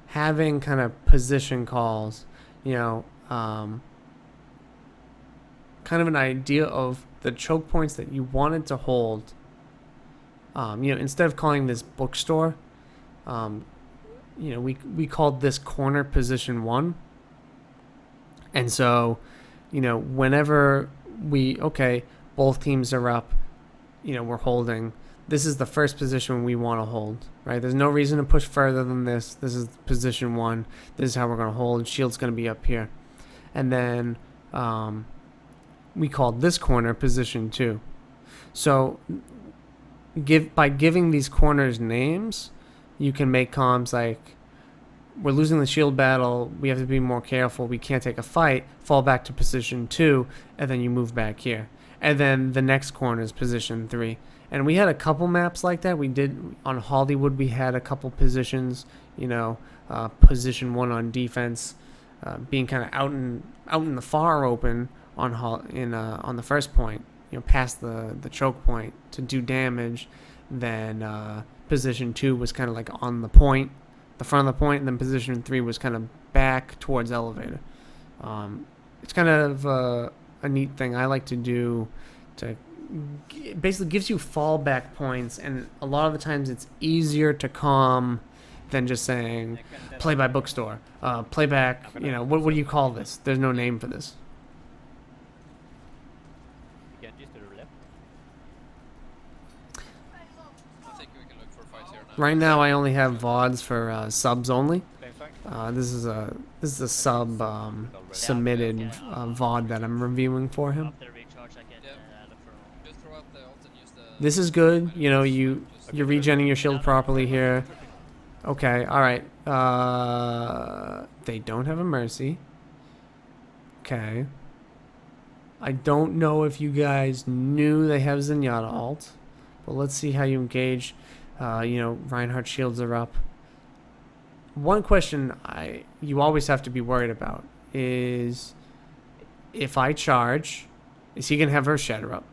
having kind of position calls, you know, kind of an idea of the choke points that you wanted to hold. You know, instead of calling this bookstore, you know, we called this corner position 1. And so, you know, whenever both teams are up, you know, we're holding. This is the first position we want to hold, right? There's no reason to push further than this. This is position 1. This is how we're going to hold. Shield's going to be up here. And then we called this corner position 2. So by giving these corners names, you can make comms like, we're losing the shield battle, we have to be more careful, we can't take a fight, fall back to position 2, and then you move back here. And then the next corner is position 3. And we had a couple maps like that. We did, on Hollywood, we had a couple positions, you know, position 1 on defense, being kind of out in the far open on the first point, you know, past the choke point to do damage. Then position 2 was kind of like on the point, the front of the point, and then position 3 was kind of back towards elevator. It's kind of a neat thing I like to do to basically gives you fallback points, and a lot of the times it's easier to calm than just saying play by bookstore, playback, you know, what do you call this? There's no name for this.
Genji's to the left.
I think we can look for fights here now.
Right now I only have VODs for subs only.
Same side.
This is a sub submitted VOD that I'm reviewing for him.
After recharge, I can look for.
Just throw out the ult and use the.
This is good. You know, you're regenning your shield properly here. Okay, all right. They don't have a mercy. Okay. I don't know if you guys knew they have Zenyatta ult, but let's see how you engage. You know, Reinhardt shields are up. One question you always have to be worried about is if I charge, is he gonna have her shatter up?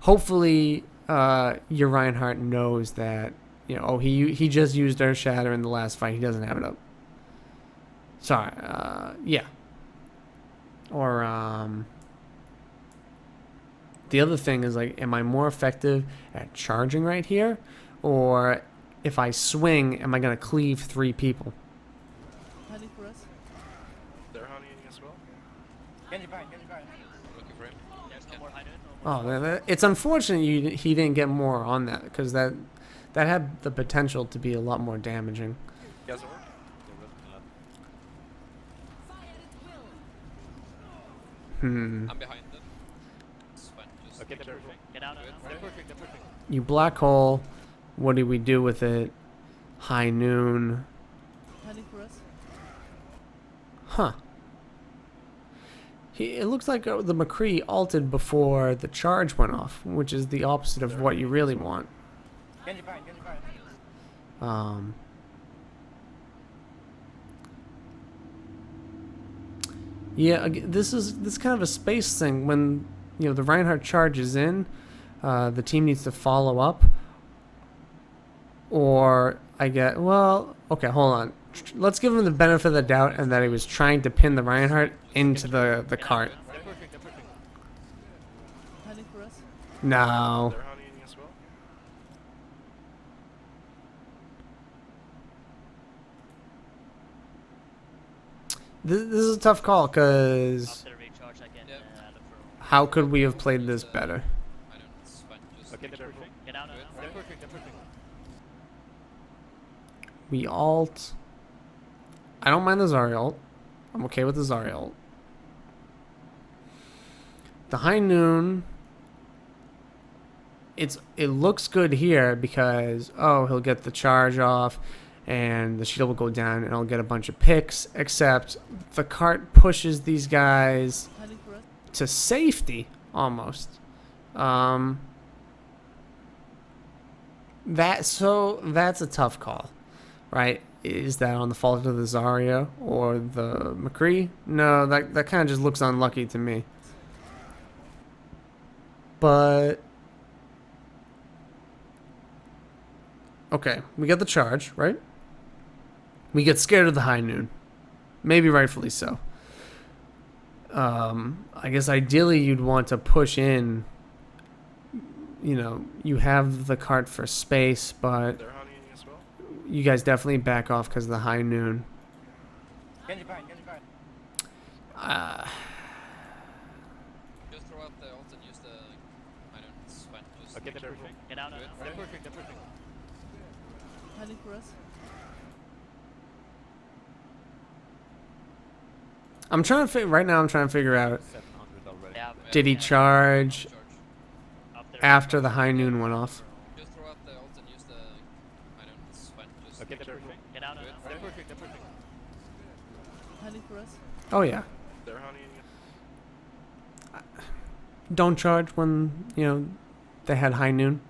Hopefully, your Reinhardt knows that, you know, he just used Earth Shatter in the last fight. He doesn't have it up. Sorry. Yeah. Or the other thing is like, am I more effective at charging right here, or if I swing, am I gonna cleave 3 people?
Honey for us.
They're honeying as well.
Genji behind, Genji behind.
I'm looking for him.
There's no more high noon. No more
Oh, it's unfortunate he didn't get more on that, because that had the potential to be a lot more damaging.
You guys over?
Hmm.
I'm behind them. It's fine. Just
Okay,
be
they're
careful.
pushing.
Get out, out,
Good.
out.
They're pushing, they're pushing.
You black hole. What do we do with it? High noon.
Honey for us.
Huh. It looks like the McCree ulted before the charge went off, which is the opposite of what you really want.
Genji behind, Genji behind.
Yeah, this is kind of a space thing. When the Reinhardt charges in, the team needs to follow up. Or okay, hold on. Let's give him the benefit of the doubt and that he was trying to pin the Reinhardt into the cart.
They're pushing, they're pushing.
Honey for us.
No.
They're honeying as well.
This is a tough call, because
After the recharge, I can
Yep.
look for.
how could we have played this better?
I don't. It's fine. Just
Okay,
be
they're
careful.
pushing.
Get out, out,
Good.
out.
They're pushing, they're pushing.
We alt. I don't mind the Zarya ult. I'm okay with the Zarya ult. The high noon. It looks good here because he'll get the charge off and the shield will go down and I'll get a bunch of picks, except the cart pushes these guys
Honey for us.
to safety almost. That's a tough call, right? Is that on the fault of the Zarya or the McCree? No, that kind of just looks unlucky to me. But okay, we get the charge, right? We get scared of the high noon. Maybe rightfully so. I guess ideally you'd want to push in. You have the cart for space, but
They're honeying as well.
you guys definitely back off because of the high noon.
Genji behind, Genji behind.
Just throw out the ult and use the. I don't. It's fine. Just
Okay,
be
they're
careful.
pushing.
Get out, out,
Good.
out.
They're pushing, they're pushing.
Honey for us.
I'm trying to figure out,
700 already.
Yeah,
did he
yeah.
charge after the high noon went off?
Just throw out the ult and use the. I don't. It's fine. Just
Okay,
be
they're
careful.
pushing.
Get out, out,
Good.
out.
They're pushing, they're pushing.
Honey for us.
Oh yeah.
They're honeying.
Don't charge when they had high noon.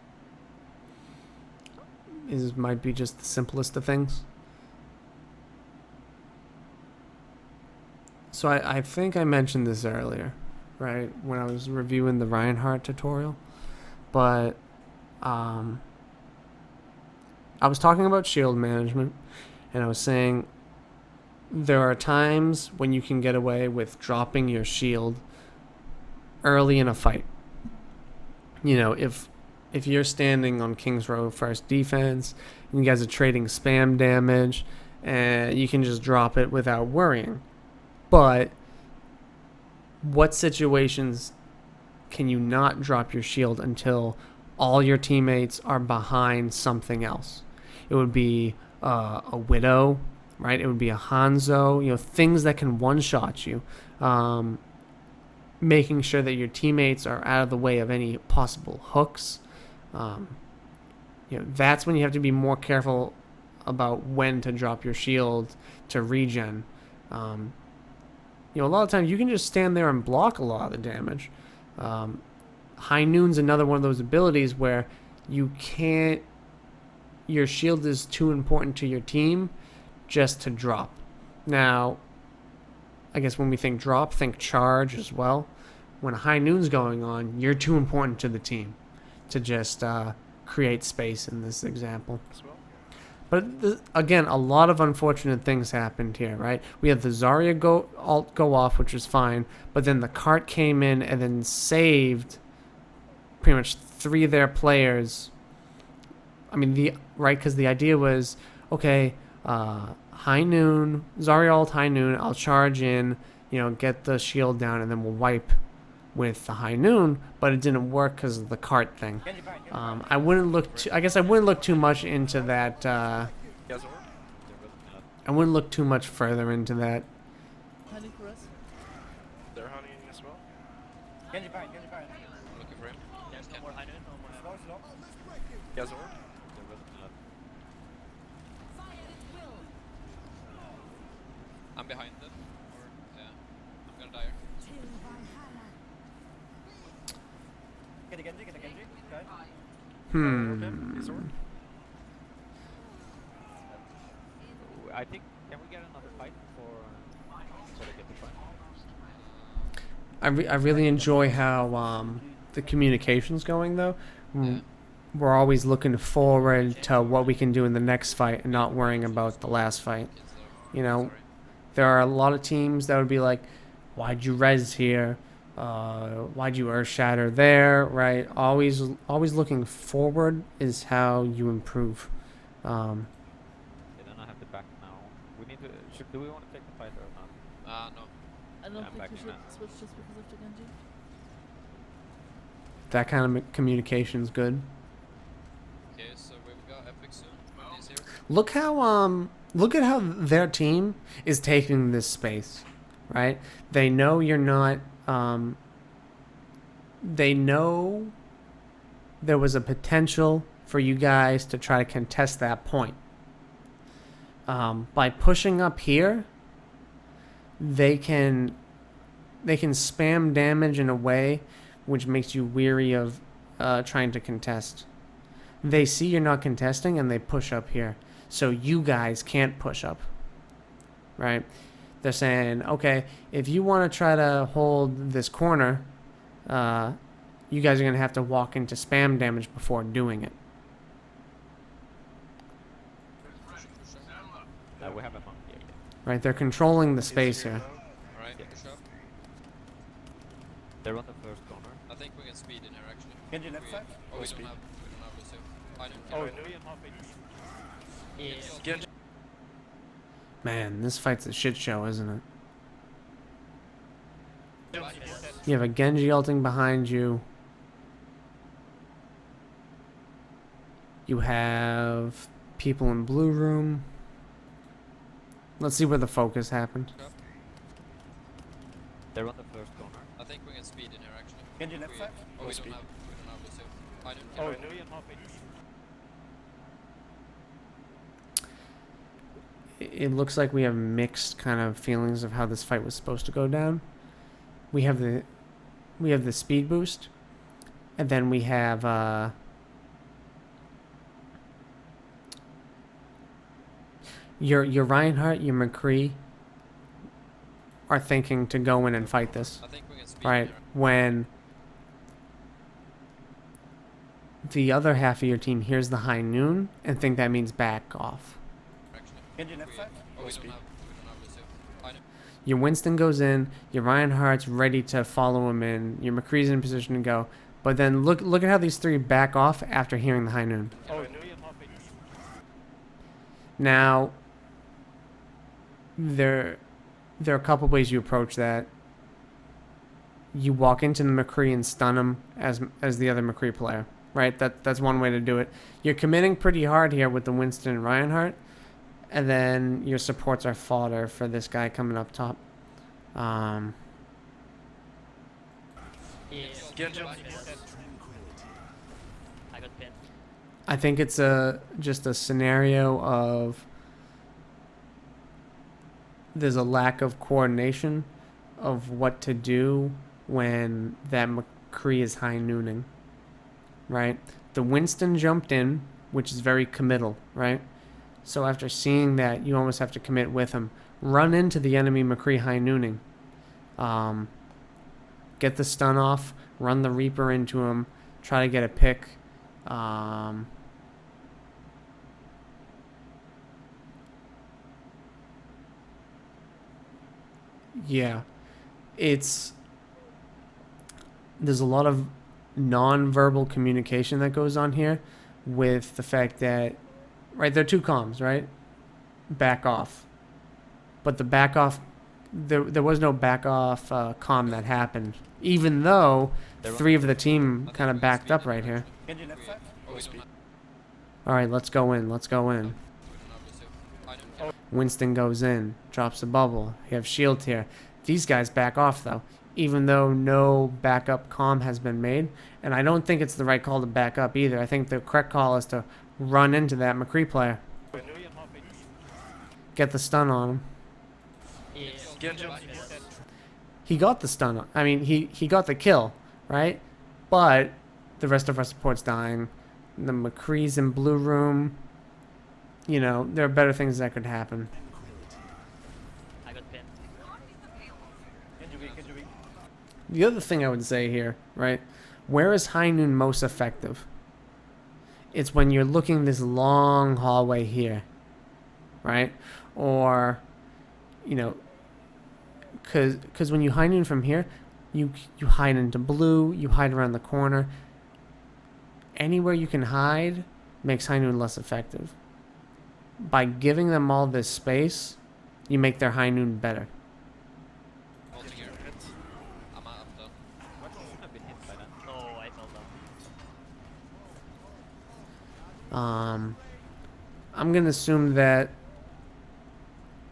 Might be just the simplest of things. So I think I mentioned this earlier, right, when I was reviewing the Reinhardt tutorial, but I was talking about shield management, and I was saying there are times when you can get away with dropping your shield early in a fight. If you're standing on King's Row first defense, and you guys are trading spam damage, and you can just drop it without worrying. But what situations can you not drop your shield until all your teammates are behind something else? It would be a Widow, right? It would be a Hanzo, things that can one-shot you. Making sure that your teammates are out of the way of any possible hooks. That's when you have to be more careful about when to drop your shield to regen. A lot of times you can just stand there and block a lot of the damage. High Noon's another one of those abilities where you can't. Your shield is too important to your team just to drop. Now, I guess when we think drop, think charge as well. When High Noon's going on, you're too important to the team to just create space in this example.
As well.
But again, a lot of unfortunate things happened here, right? We had the Zarya go off, which was fine, but then the cart came in and then saved pretty much 3 of their players. I mean, because the idea was, okay, high noon, Zarya ult high noon, I'll charge in, get the shield down, and then we'll wipe with the high noon, but it didn't work because of the cart thing. I wouldn't look I guess I wouldn't look too much into that. I wouldn't look too much further into that.
Hunting for us.
They're hunting as well.
Genji behind, Genji behind.
I'm looking for him.
There's no more high noon, no more.
Slow, slow.
Yazor. I'm behind them. Or, yeah. I'm gonna die here.
Get a Genji, guys.
I think, can we get another fight before they get the fight?
I really enjoy how the communication's going, though. We're always looking forward to what we can do in the next fight and not worrying about the last fight. There are a lot of teams that would be like, why'd you res here? Why'd you earth shatter there? Right? Always looking forward is how you improve.
Okay, then I have to back now. We need to. Do we want to take the fight or not?
No.
I don't
I'm
think we
backing
should
that.
switch just because of the Genji.
That kind of communication's good.
Okay, so we've got Epic soon. He's here.
Look at how their team is taking this space, right? They know you're not. They know there was a potential for you guys to try to contest that point. By pushing up here, they can spam damage in a way which makes you weary of trying to contest. They see you're not contesting and they push up here. So you guys can't push up, right? They're saying, okay, if you want to try to hold this corner, you guys are going to have to walk into spam damage before doing it.
We have a monkey. Okay.
Right? They're controlling the space here.
Alright, push up.
They're on the first corner.
I think we can speed in here actually.
Genji left side.
Oh, we don't have Lucio. I don't
Oh,
care.
3.5 HP.
Genji.
Man, this fight's a shit show, isn't it? You have a Genji ulting behind you. You have people in blue room. Let's see where the focus happened.
They're on the first corner.
I think we can speed in here actually.
Genji left side.
Oh, we don't have Lucio. I don't
Oh,
care.
3.5 HP.
It looks like we have mixed kind of feelings of how this fight was supposed to go down. We have the speed boost, and then we have your Reinhardt, your McCree are thinking to go in and fight this.
I think we can speed
Right,
in here.
when the other half of your team hears the high noon and think that means back off.
Actually.
Genji left side.
Oh, we don't have Lucio. I don't.
Your Winston goes in, your Reinhardt's ready to follow him in, your McCree's in position to go, but then look at how these 3 back off after hearing the high noon.
Oh, 3.5 HP.
Now, there are a couple ways you approach that. You walk into the McCree and stun him as the other McCree player, right? That's one way to do it. You're committing pretty hard here with the Winston and Reinhardt, and then your supports are fodder for this guy coming up top.
Genji.
I got pinned.
I think it's just a scenario of there's a lack of coordination of what to do when that McCree is high nooning, right? The Winston jumped in, which is very committal, right? So after seeing that, you almost have to commit with him. Run into the enemy McCree high nooning. Get the stun off, run the Reaper into him, try to get a pick. Yeah. It's there's a lot of non-verbal communication that goes on here with the fact that right, there are two comms, right? Back off. But the back off there was no back off comm that happened, even though three of the team kind of backed up right here.
Genji left side.
Oh, speed.
All right, let's go in. Let's go in. Winston goes in, drops a bubble. You have shield here. These guys back off though, even though no backup comm has been made. And I don't think it's the right call to back up either. I think the correct call is to run into that McCree player. Get the stun on him.
Genji.
He got the stun. I mean, he got the kill, right? But the rest of our support's dying. The McCree's in blue room. You know, there are better things that could happen.
I got pinned.
Genji weak, Genji weak.
The other thing I would say here, right? Where is High Noon most effective? It's when you're looking this long hallway here, right? Or, you know, because when you High Noon from here, you hide into blue, you hide around the corner. Anywhere you can hide makes High Noon less effective. By giving them all this space, you make their High Noon better.
Altogether hit. I'm done.
What should have been hit by that?
Oh, I fell down.
I'm gonna assume that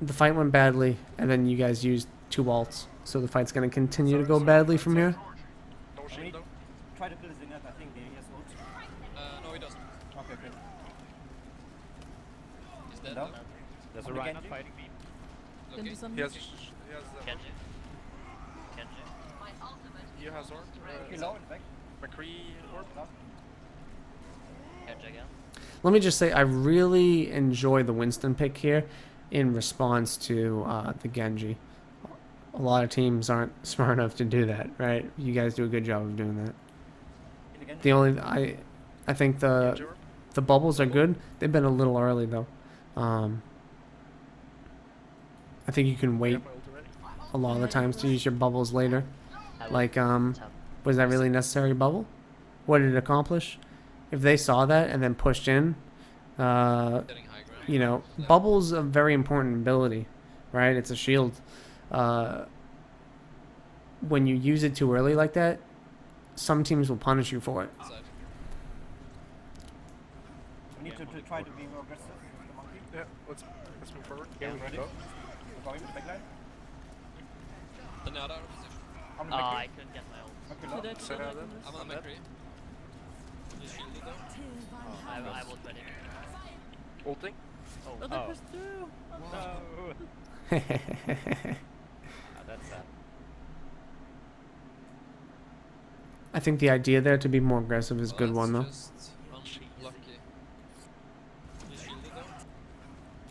the fight went badly, and then you guys used 2 ults, so the fight's gonna continue to go badly from here.
No
We
shield though.
try to kill Zenyatta. I think he has ult.
No, he doesn't.
Okay, okay.
He's dead.
Down.
There's a
On the
Rhino
Genji?
fighting me.
Okay.
Genji's on
He has.
mid.
He has.
Kenji. Kenji.
He has orb.
Okay, low in the back.
McCree orb.
Down.
Kenji again.
Let me just say, I really enjoy the Winston pick here in response to the Genji. A lot of teams aren't smart enough to do that, right? You guys do a good job of doing that.
Hit again.
The only I think
Genji orb.
the bubbles are good. They've been a little early though. I think you can
I
wait
have my ult already.
a lot of the times to use your bubbles later.
I will
Like
tap.
was that really necessary bubble? What did it accomplish? If they saw that and then pushed in,
Getting high ground.
you know, bubble's a very important ability, right? It's a shield. When you use it too early like that, some teams will punish you for it.
Side.
We need to try to be more aggressive. The monkey.
Yeah. Let's move forward.
Yeah, ready?
Go.
We're going to the backline.
Zenyatta out of position.
I'm the
Oh,
McCree.
I couldn't get my ult.
Okay,
Did
low.
I kill
Sorry,
that
Adam.
in this?
I'm on McCree. You shielded though.
I will ready.
Ulting.
Oh,
Oh,
they
Oh.
pushed through. Oh,
No. That's sad.
I think the idea there to be more aggressive is a good one though.
Just lucky. You shielded though.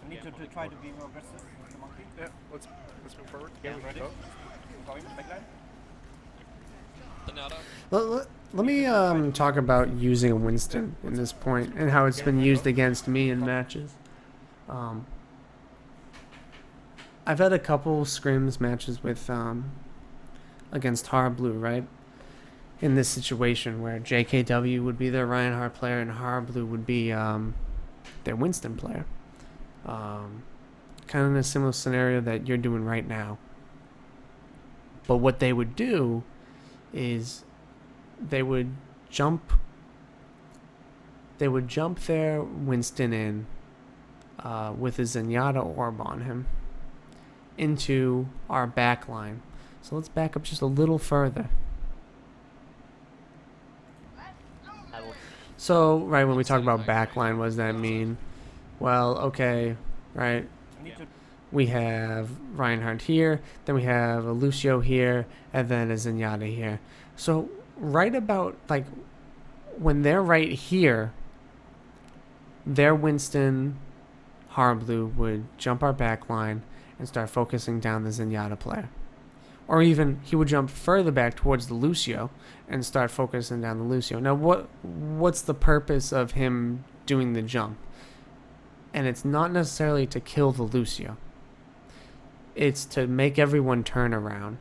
We need to try to be more aggressive. The monkey.
Yeah. Let's move forward.
Yeah, ready?
Go.
We're going to the backline.
Zenyatta.
Let me talk about using a Winston in this point and how it's been used against me in matches. I've had a couple scrims matches with against Har Blue, right? In this situation where JKW would be their Reinhardt player and Har Blue would be their Winston player. Kind of in a similar scenario that you're doing right now. But what they would do is they would jump their Winston in with a Zenyatta orb on him into our back line. So let's back up just a little further.
I will.
So, right, when we talk about backline, what does that mean? Well, okay, right,
We need to.
we have Reinhardt here, then we have a Lucio here, and then a Zenyatta here. So, right about, like, when they're right here, their Winston Harblue would jump our back line and start focusing down the Zenyatta player. Or even, he would jump further back towards the Lucio and start focusing down the Lucio. Now, what's the purpose of him doing the jump? And it's not necessarily to kill the Lucio. It's to make everyone turn around.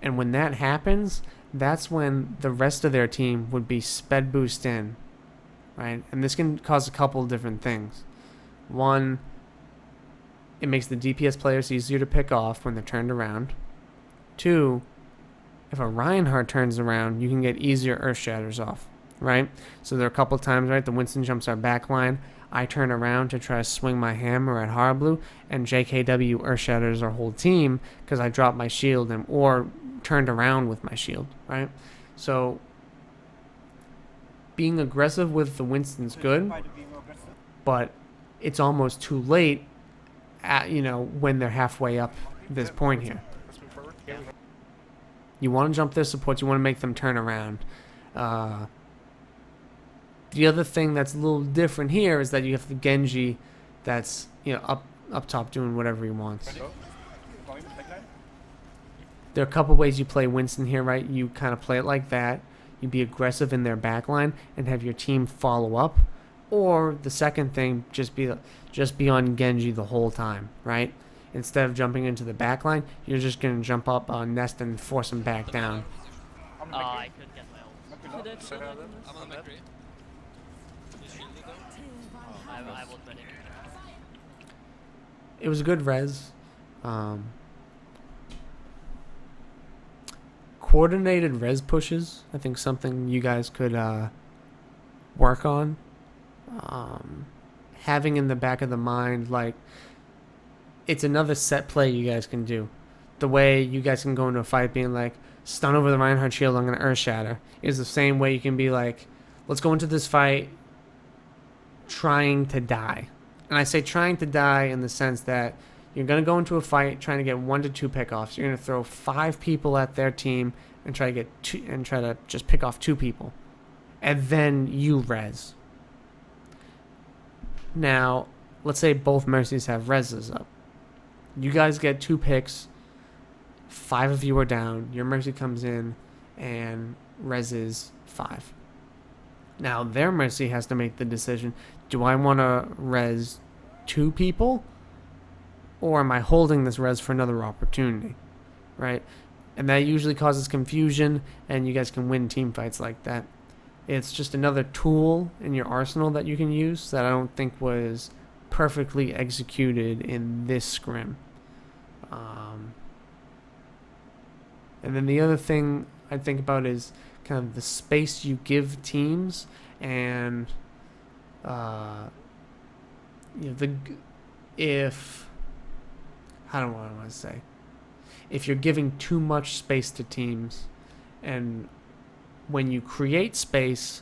And when that happens, that's when the rest of their team would be sped boost in, right? And this can cause a couple of different things. One, it makes the DPS players easier to pick off when they're turned around. Two, if a Reinhardt turns around, you can get easier Earth Shatters off, right? So there are a couple of times, right, the Winston jumps our back line. I turn around to try to swing my hammer at Harblue, and JKW Earth Shatters our whole team because I dropped my shield or turned around with my shield, right? So being aggressive with the Winston's good,
Try to be more aggressive.
but it's almost too late at, when they're halfway up this point here.
Let's move forward.
You want to jump their supports. You want to make them turn around. The other thing that's a little different here is that you have the Genji that's up top doing whatever he wants.
Go. Going backline.
There are a couple ways you play Winston here, right? You kind of play it like that. You be aggressive in their backline and have your team follow up. Or the second thing, just be on Genji the whole time, right? Instead of jumping into the backline, you're just going to jump up on Nest and force him back down.
I'm
Oh,
back
I
here.
couldn't get my ult.
Back
Could
below.
I put
Sorry,
that
Adam.
in this?
I'm on Macri. You shielded though?
I will put it.
It was a good res. Coordinated res pushes, I think something you guys could work on. Having in the back of the mind, like, it's another set play you guys can do. The way you guys can go into a fight being like, stun over the Reinhardt shield, I'm going to Earth Shatter, is the same way you can be like, let's go into this fight trying to die. And I say trying to die in the sense that you're going to go into a fight trying to get 1 to 2 pickoffs. You're going to throw 5 people at their team and try to just pick off 2 people. And then you res. Now, let's say both Mercies have reses up. You guys get 2 picks. 5 of you are down. Your Mercy comes in and reses 5. Now, their Mercy has to make the decision. Do I want to res 2 people? Or am I holding this res for another opportunity? Right? And that usually causes confusion, and you guys can win team fights like that. It's just another tool in your arsenal that you can use that I don't think was perfectly executed in this scrim. And then the other thing I think about is kind of the space you give teams, and if you're giving too much space to teams, and when you create space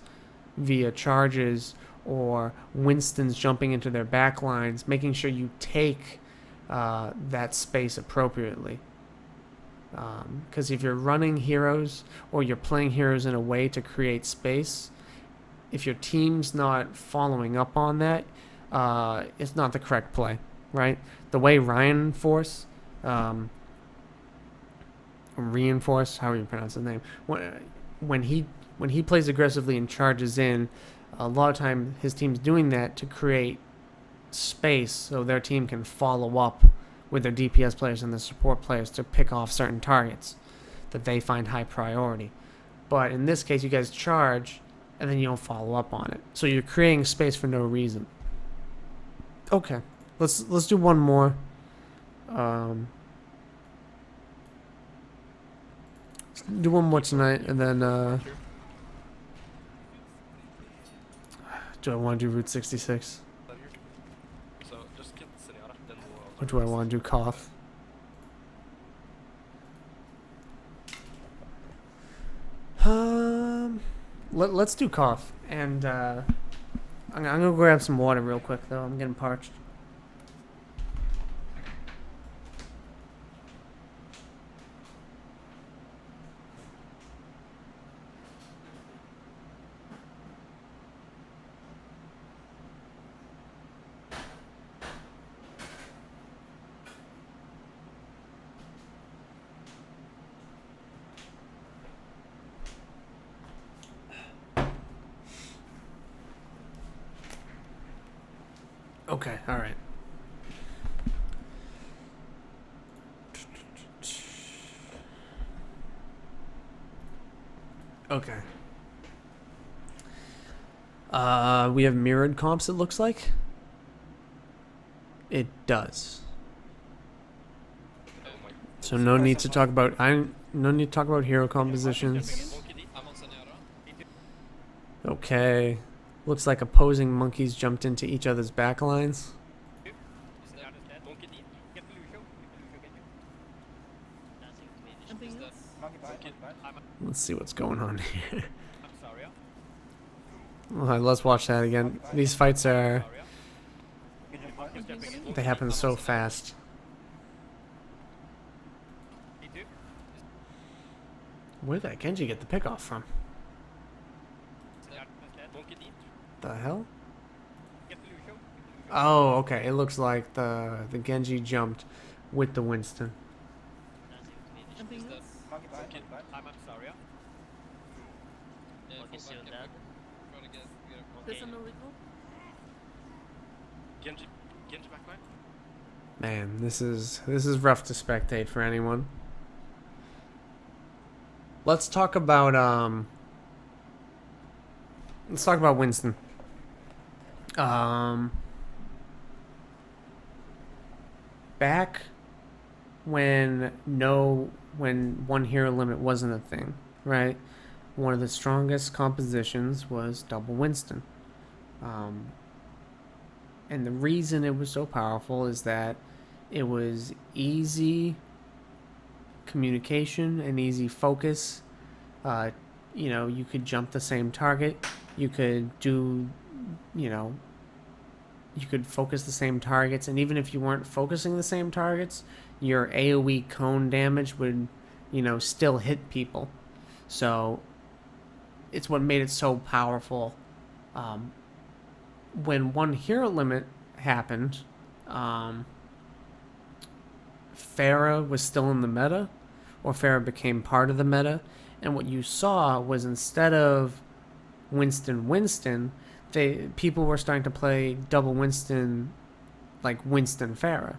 via charges or Winston's jumping into their back lines, making sure you take that space appropriately. Because if you're running heroes or you're playing heroes in a way to create space, if your team's not following up on that, it's not the correct play, right? The way reinforce, however you pronounce his name, when he plays aggressively and charges in, a lot of time his team's doing that to create space so their team can follow up with their DPS players and the support players to pick off certain targets that they find high priority. But in this case, you guys charge and then you don't follow up on it, so you're creating space for no reason. Okay, let's do one more. Let's do one more tonight, and then do I want to do Route 66?
So just get the city out, then we'll.
Or do I want to do Koth? Let's do Koth. And I'm gonna go grab some water real quick, though. I'm getting parched. Okay, all right. Okay. We have mirrored comps, it looks like. It does.
Oh my.
So no need to talk about no need to talk about hero compositions.
Monkey D. I'm on Senora.
Okay. Looks like opposing monkeys jumped into each other's back lines.
Monkey D.
Get Lucio. Get you.
Nothing finished.
Anything
Is that-
else?
Monkey bite, monkey bite.
Let's see what's going on here.
I'm sorry.
Alright, let's watch that again. These fights are
Sorry.
Genji bite.
Just jumping in.
they happen so fast.
E2.
Where did that Genji get the pick off from?
Monkey D.
The hell?
Get Lucio.
Oh, okay. It looks like the Genji jumped with the Winston.
Nothing finished.
Anything
Is that-
else?
Monkey bite, monkey bite.
I'm sorry.
Yeah,
Monkey
fall
still
back,
dead.
Try to get a
There's
Okay.
no recall.
Genji backline.
Man, this is rough to spectate for anyone. Let's talk about Winston. Back when one hero limit wasn't a thing, right? One of the strongest compositions was double Winston. And the reason it was so powerful is that it was easy communication and easy focus. You could jump the same target. You could do, you could focus the same targets. And even if you weren't focusing the same targets, your AoE cone damage would, still hit people. So it's what made it so powerful. When one hero limit happened, Pharah was still in the meta, or Pharah became part of the meta, and what you saw was instead of Winston, people were starting to play double Winston, like Winston Pharah.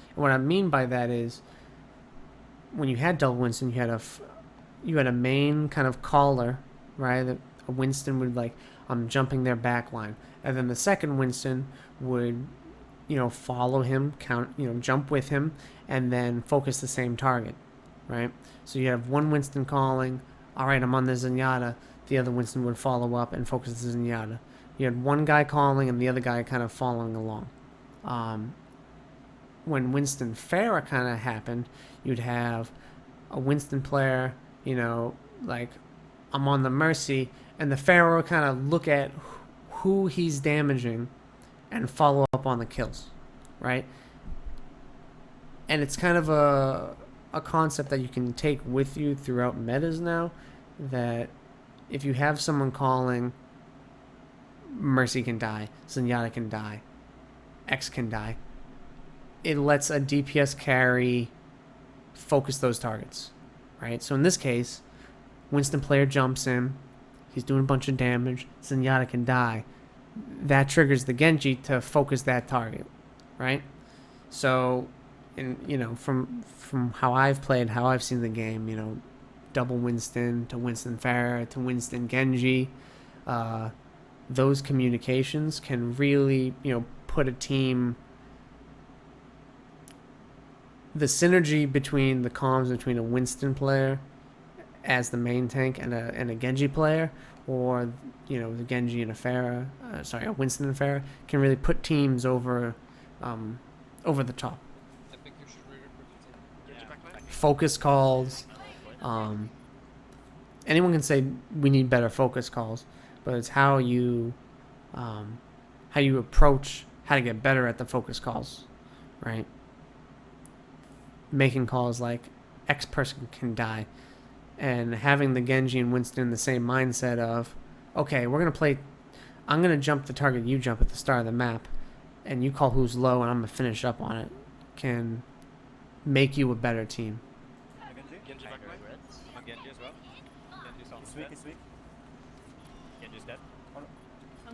And what I mean by that is, when you had double Winston, you had a main kind of caller, right? That a Winston would jumping their back line. And then the second Winston would, follow him, jump with him, and then focus the same target, right? So you have one Winston calling, all right, I'm on the Zenyatta. The other Winston would follow up and focus the Zenyatta. You had one guy calling and the other guy kind of following along. When Winston Pharah kind of happened, you'd have a Winston player, I'm on the Mercy, and the Pharah would kind of look at who he's damaging and follow up on the kills, right? And it's kind of a concept that you can take with you throughout metas now, that if you have someone calling, Mercy can die, Zenyatta can die, X can die, it lets a DPS carry focus those targets, right? So in this case, Winston player jumps in, he's doing a bunch of damage, Zenyatta can die. That triggers the Genji to focus that target, right? So, from how I've played, how I've seen the game, double Winston to Winston Pharah to Winston Genji, those communications can really, put a team. The synergy between the comms between a Winston player as the main tank and a Genji player, or the Genji and a Winston and Pharah, can really put teams over the top.
I think you should re-report the Genji backline.
Focus calls. Anyone can say we need better focus calls, but it's how you approach how to get better at the focus calls, right? Making calls like X person can die, and having the Genji and Winston in the same mindset of, okay, I'm going to jump the target you jump at the start of the map, and you call who's low, and I'm going to finish up on it, can make you a better team.
Genji
I
backline.
regret.
I'm Genji as well. Genji's on
It's
dead.
weak, it's weak.
Genji's dead.
I'm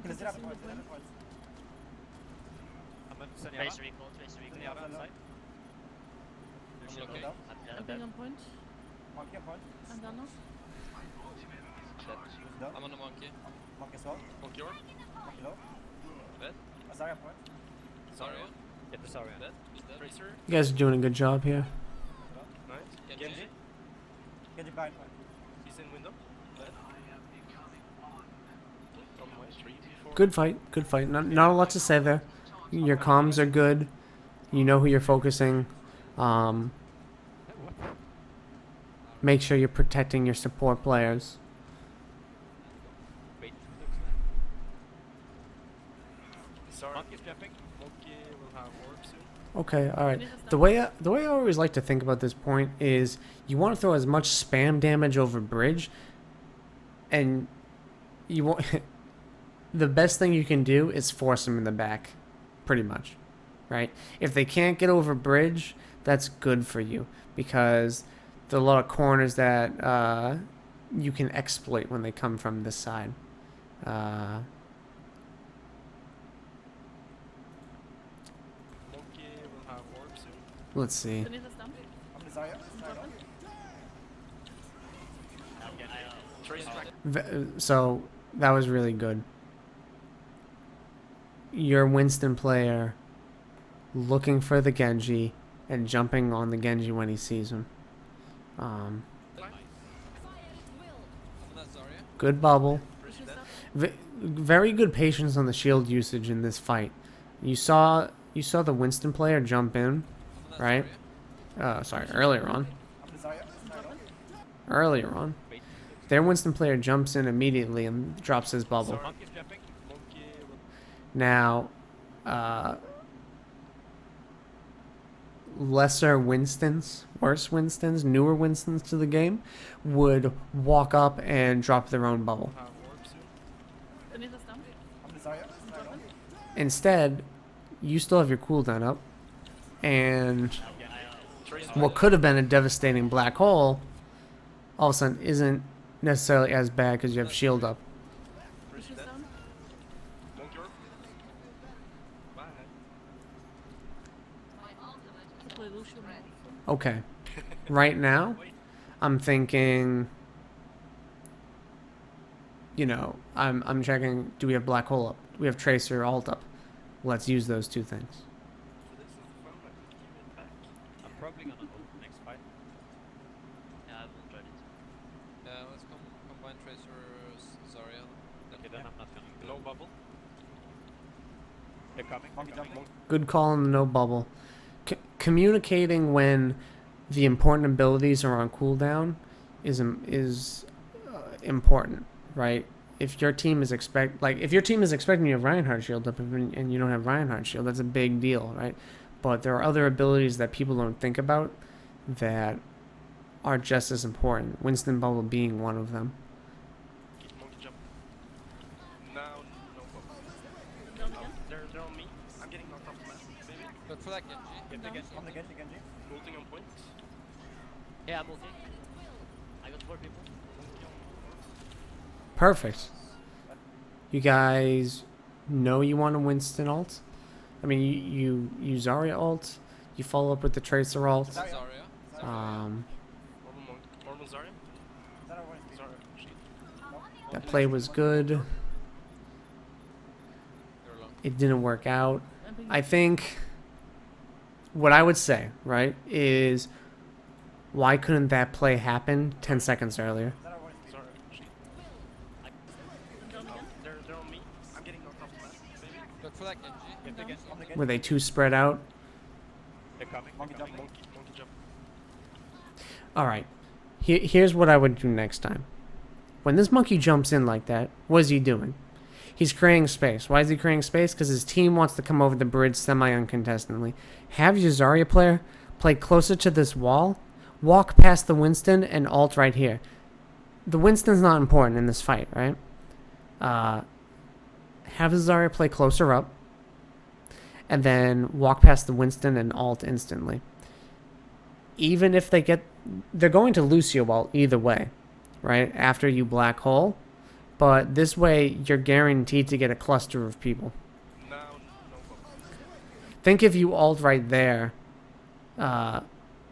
Can I
contesting
point?
the point.
I'm at
Trace
Zenyatta.
recall, trace recall.
Zenyatta on side.
Lucio
Okay.
down. I'm
I'm
dead.
being on point.
Monkey point.
And Dana.
Dead.
Who's down?
I'm on the monkey.
Monkey as well.
Monkey orb.
Monkey low.
Dead.
Zarya point.
Zarya.
Get the Saurian.
Dead. Tracer.
You guys are doing a good job here.
Nice.
Genji.
Genji behind point.
He's in window. Dead. On my 3v4.
Good fight. Good fight. Not a lot to say there. Your comms are good. You know who you're focusing. Make sure you're protecting your support players.
Wait.
Sorry.
Monkey's jumping.
Monkey will have orb soon.
Okay, all right.
Finish us
The way I always like to think about this point is you want to throw as much spam damage over bridge, and you want the best thing you can do is force them in the back, pretty much, right? If they can't get over bridge, that's good for you because there are a lot of corners that you can exploit when they come from this side.
Monkey will have orb soon.
Let's see.
Finish us down.
I'm the Zarya. Zarya low.
Tracer back.
So that was really good. Your Winston player looking for the Genji and jumping on the Genji when he sees him.
I'm on that Zarya.
Good bubble.
Finish us down.
Very good patience on the shield usage in this fight. You saw the Winston player jump in,
I'm on that
right?
Zarya.
Sorry, earlier on.
I'm the Zarya. Zarya low.
Earlier on.
Wait.
Their Winston player jumps in immediately and drops his bubble.
Monkey's jumping.
Monkey will.
Now, lesser Winstons, worse Winstons, newer Winstons to the game would walk up and drop their own bubble.
Have orb soon.
Finish us down.
I'm the Zarya. Zarya low.
Instead, you still have your cooldown up, and
Tracer.
what could have been a devastating black hole, all of a sudden isn't necessarily as bad because you have shield up.
Finish
Tracer
us
dead.
down.
Monkey orb. Bye.
To play Lucian also.
Okay, right now, I'm thinking, you know, I'm checking, do we have black hole up? Do we have tracer alt up? Let's use those two things.
So this is the fun one. Keep it back.
I'm probably gonna ult next fight.
Yeah, I will try it.
Let's combine Tracer Zarya.
Okay, then I'm not gonna go.
No bubble.
They're coming.
Monkey
They're coming.
jumping.
Good call on the no bubble. Communicating when the important abilities are on cooldown is important, right? If your team is if your team is expecting you to have Reinhardt shield up and you don't have Reinhardt shield, that's a big deal, right? But there are other abilities that people don't think about that are just as important. Winston bubble being one of them.
Keep monkey jump. Now no bubble.
Down again.
They're on me. I'm getting knocked off the map. Maybe.
Look for that Genji.
Get the Genji.
I'm the Genji. Genji.
Ulting on point.
Yeah, I'm ulting. I got 4 people.
Perfect. You guys know you want a Winston ult. I mean, you use Zarya ult. You follow up with the Tracer ult.
Zarya.
Zarya.
Normal Zarya.
Zarya one is
Zarya. Shit.
That play was good.
You're alone.
It didn't work out.
think
I think what I would say, right, is why couldn't that play happen 10 seconds earlier?
Zarya one is
Zarya. Shit.
down again.
They're on me. I'm getting knocked off the map. Maybe.
Look for that Genji.
Get the Genji.
I'm the Genji.
Were they too spread out?
They're coming.
Monkey
They're coming.
jumping.
Monkey jump.
All right. Here's what I would do next time. When this monkey jumps in like that, what is he doing? He's creating space. Why is he creating space? Because his team wants to come over the bridge semi-uncontestedly. Have your Zarya player play closer to this wall, walk past the Winston, and ult right here. The Winston's not important in this fight, right? Have the Zarya play closer up, and then walk past the Winston and ult instantly. Even if they're going to Lucio ult either way, right? After you black hole. But this way, you're guaranteed to get a cluster of people.
Now no bubble.
Think if you ult right there,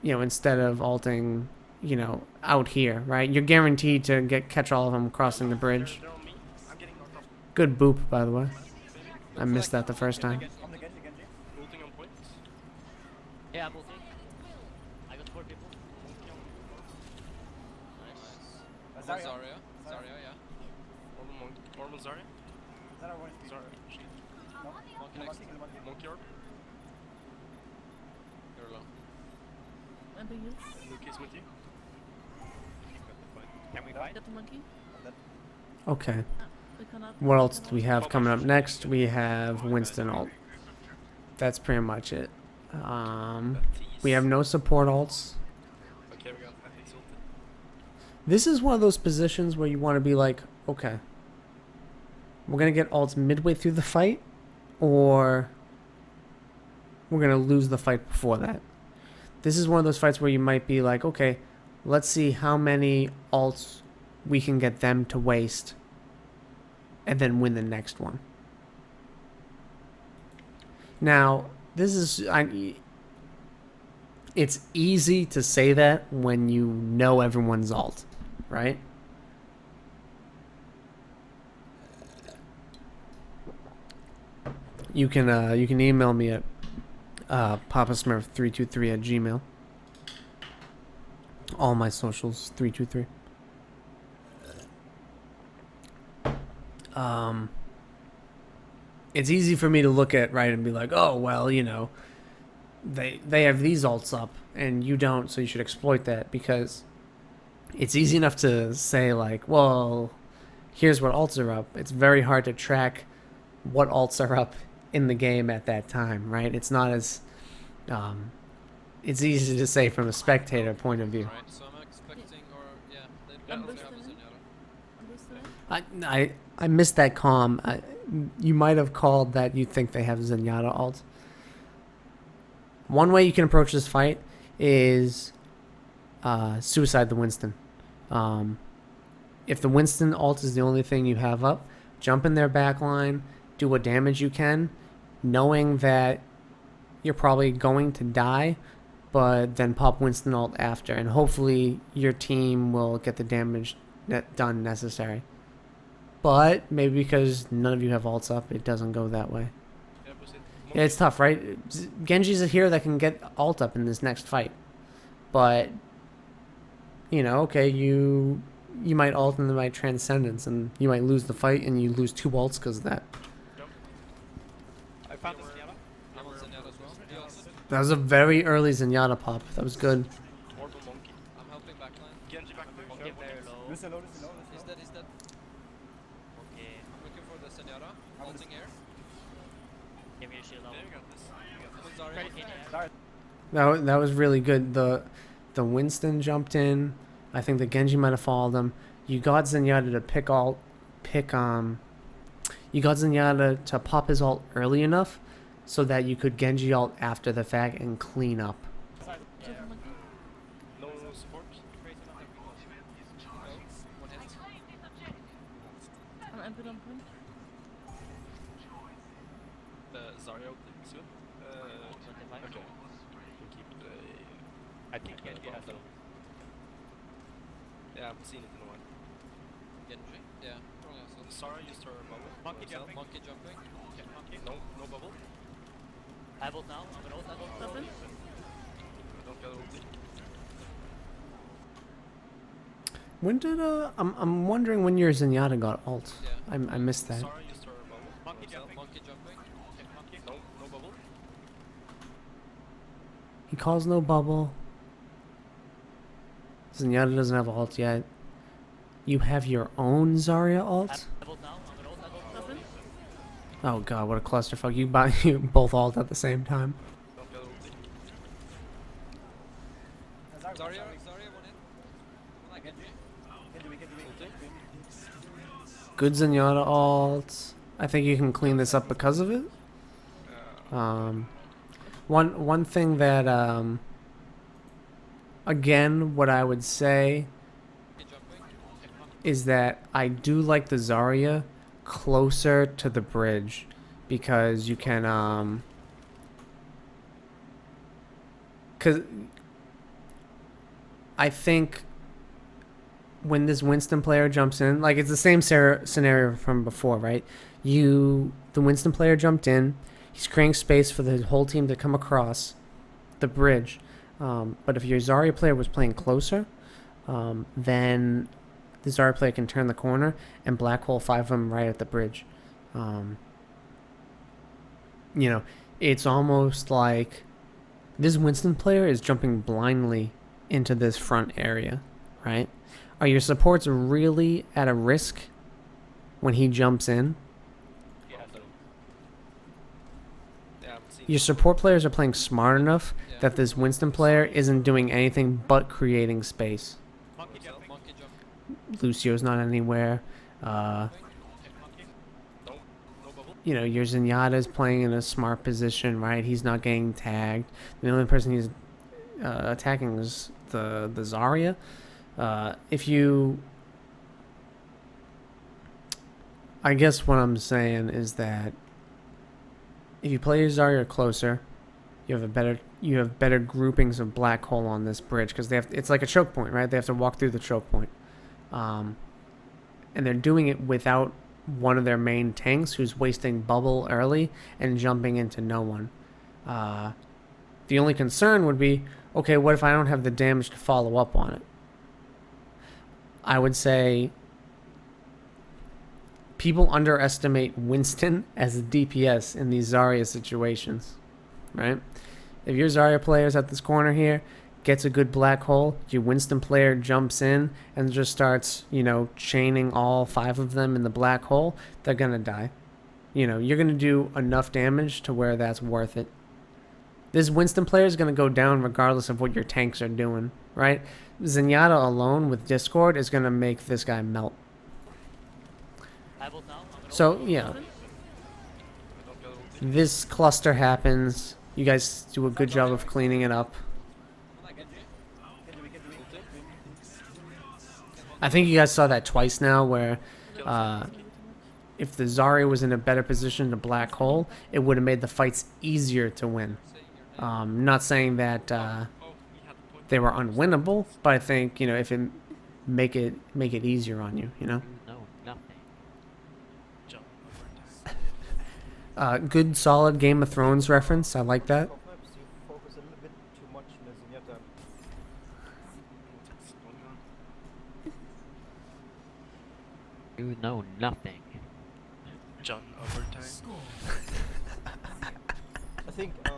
instead of ulting, you know, out here, right? You're guaranteed to catch all of them crossing the bridge.
They're on me. I'm getting knocked off.
Good boop, by the way.
Maybe.
I missed that the first time.
On the Genji, Genji.
Ulting on point.
Yeah, I'm ulting. I got 4 people. Nice.
Zarya.
Zarya.
Zarya, yeah.
Normal Zarya.
Zarya one HP.
Zarya. Shield.
No?
Monkey
Kill
next.
monkey, kill monkey.
Monkey orb.
You're alone.
And the heals.
Luke is with you.
Can we fight?
Get the monkey.
Okay.
We cannot.
What else do we have coming up next? We have Winston ult. That's pretty much it. We have no support ults.
Okay, we got Epic ulted.
This is one of those positions where you want to be like, okay, we're going to get ults midway through the fight, or we're going to lose the fight before that. This is one of those fights where you might be like, okay, let's see how many ults we can get them to waste, and then win the next one. Now, this is... it's easy to say that when you know everyone's ult, right? You can email me at papasmurf323@gmail. All my socials 323. It's easy for me to look at, right, and be like, oh well, you know, they have these ults up and you don't, so you should exploit that, because it's easy enough to say like, well, here's what ults are up. It's very hard to track what ults are up in the game at that time, right? It's not as it's easy to say from a spectator point of view.
Right, so I'm expecting, or yeah, they
I'm
don't have a
listening.
Zenyatta.
I missed that comm. You might have called that you think they have Zenyatta ult. One way you can approach this fight is suicide the Winston. If the Winston ult is the only thing you have up, jump in their backline, do what damage you can, knowing that you're probably going to die, but then pop Winston ult after, and hopefully your team will get the damage done necessary. But maybe because none of you have ults up, it doesn't go that way.
Yeah, proceed.
Yeah, it's tough, right? Genji's a hero that can get ult up in this next fight. But, you know, okay, you might ult and they might transcendence, and you might lose the fight, and you lose 2 ults because of that.
I found the Zenyatta.
I'm on Zenyatta as well. He ulted.
That was a very early Zenyatta pop. That was good.
Orb on Monkey.
I'm helping backline.
Genji back there.
Monkey very low.
Lucio low, Lucio low, Lucio
He's
low.
dead, he's dead.
Okay.
I'm looking for the Zenyatta. Ulting air.
Give me your shield up.
There, you got this. You got this.
Zarya.
Credit in air.
Zarya.
That was really good. The Winston jumped in. I think the Genji might have followed him. You got Zenyatta to you got Zenyatta to pop his ult early enough so that you could Genji ult after the fact and clean up.
Get the monkey.
No support.
One hit.
I'm amped on point.
Zarya ulting soon.
25.
Okay. We'll keep the...
I think Genji has a...
Yeah, I haven't seen it in a while.
Genji. Yeah. Wrong asshole.
Sarah used her bubble.
Monkey
herself.
jumping. Monkey jumping. Okay, monkey.
No bubble.
I ult now. I'm gonna ult. I ult.
Stop in.
Don't get ulti.
When did I'm wondering when your Zenyatta got ult.
Yeah.
I missed that.
Sarah used her bubble.
Monkey
herself.
jumping. Monkey jumping. Okay, monkey.
No bubble.
He calls no bubble. Zenyatta doesn't have ult yet. You have your own Zarya ult?
I ult now. I'm gonna ult. I ult.
Stop in.
Oh god, what a clusterfuck. You both ult at the same time.
Don't get ulti.
Zarya,
Zarya, one hit. One like Genji.
Ulti.
Good Zenyatta ult. I think you can clean this up because of it. One thing that again, what I would say
Monkey jumping. Okay, monkey.
is that I do like the Zarya closer to the bridge, because you can I think when this Winston player jumps in, like it's the same scenario from before, right? The Winston player jumped in. He's creating space for the whole team to come across the bridge. But if your Zarya player was playing closer, then the Zarya player can turn the corner and black hole 5 of them right at the bridge. It's almost like this Winston player is jumping blindly into this front area, right? Are your supports really at a risk when he jumps in?
Yeah, so
Yeah, I'm seeing
Your support players are playing smart enough
Yeah.
that this Winston player isn't doing anything but creating space.
monkey jumping.
Monkey jump.
Lucio's not anywhere.
Monkey.
no bubble.
Your Zenyatta's playing in a smart position, right? He's not getting tagged. The only person he's attacking is the Zarya. I guess what I'm saying is that if you play your Zarya closer, you have better groupings of black hole on this bridge because it's like a choke point, right? They have to walk through the choke point, and they're doing it without one of their main tanks who's wasting bubble early and jumping into no one. The only concern would be, okay, what if I don't have the damage to follow up on it? I would say people underestimate Winston as a DPS in these Zarya situations, right? If your Zarya player's at this corner here, gets a good black hole, your Winston player jumps in and just starts, chaining all 5 of them in the black hole, they're going to die. You're going to do enough damage to where that's worth it. This Winston player is going to go down regardless of what your tanks are doing, right? Zenyatta alone with Discord is going to make this guy melt.
I will now. I'm gonna
So, yeah. This cluster happens. You guys do a good job of cleaning it up. I think you guys saw that twice now where if the Zarya was in a better position to black hole, it would have made the fights easier to win. Not saying that they were unwinnable, but I think, if it make it easier on you,
No, nothing.
Jump.
Good solid Game of Thrones reference. I like that.
Top maps, you focus a little bit too much on the Zenyatta.
You know nothing.
John overtime.
I think on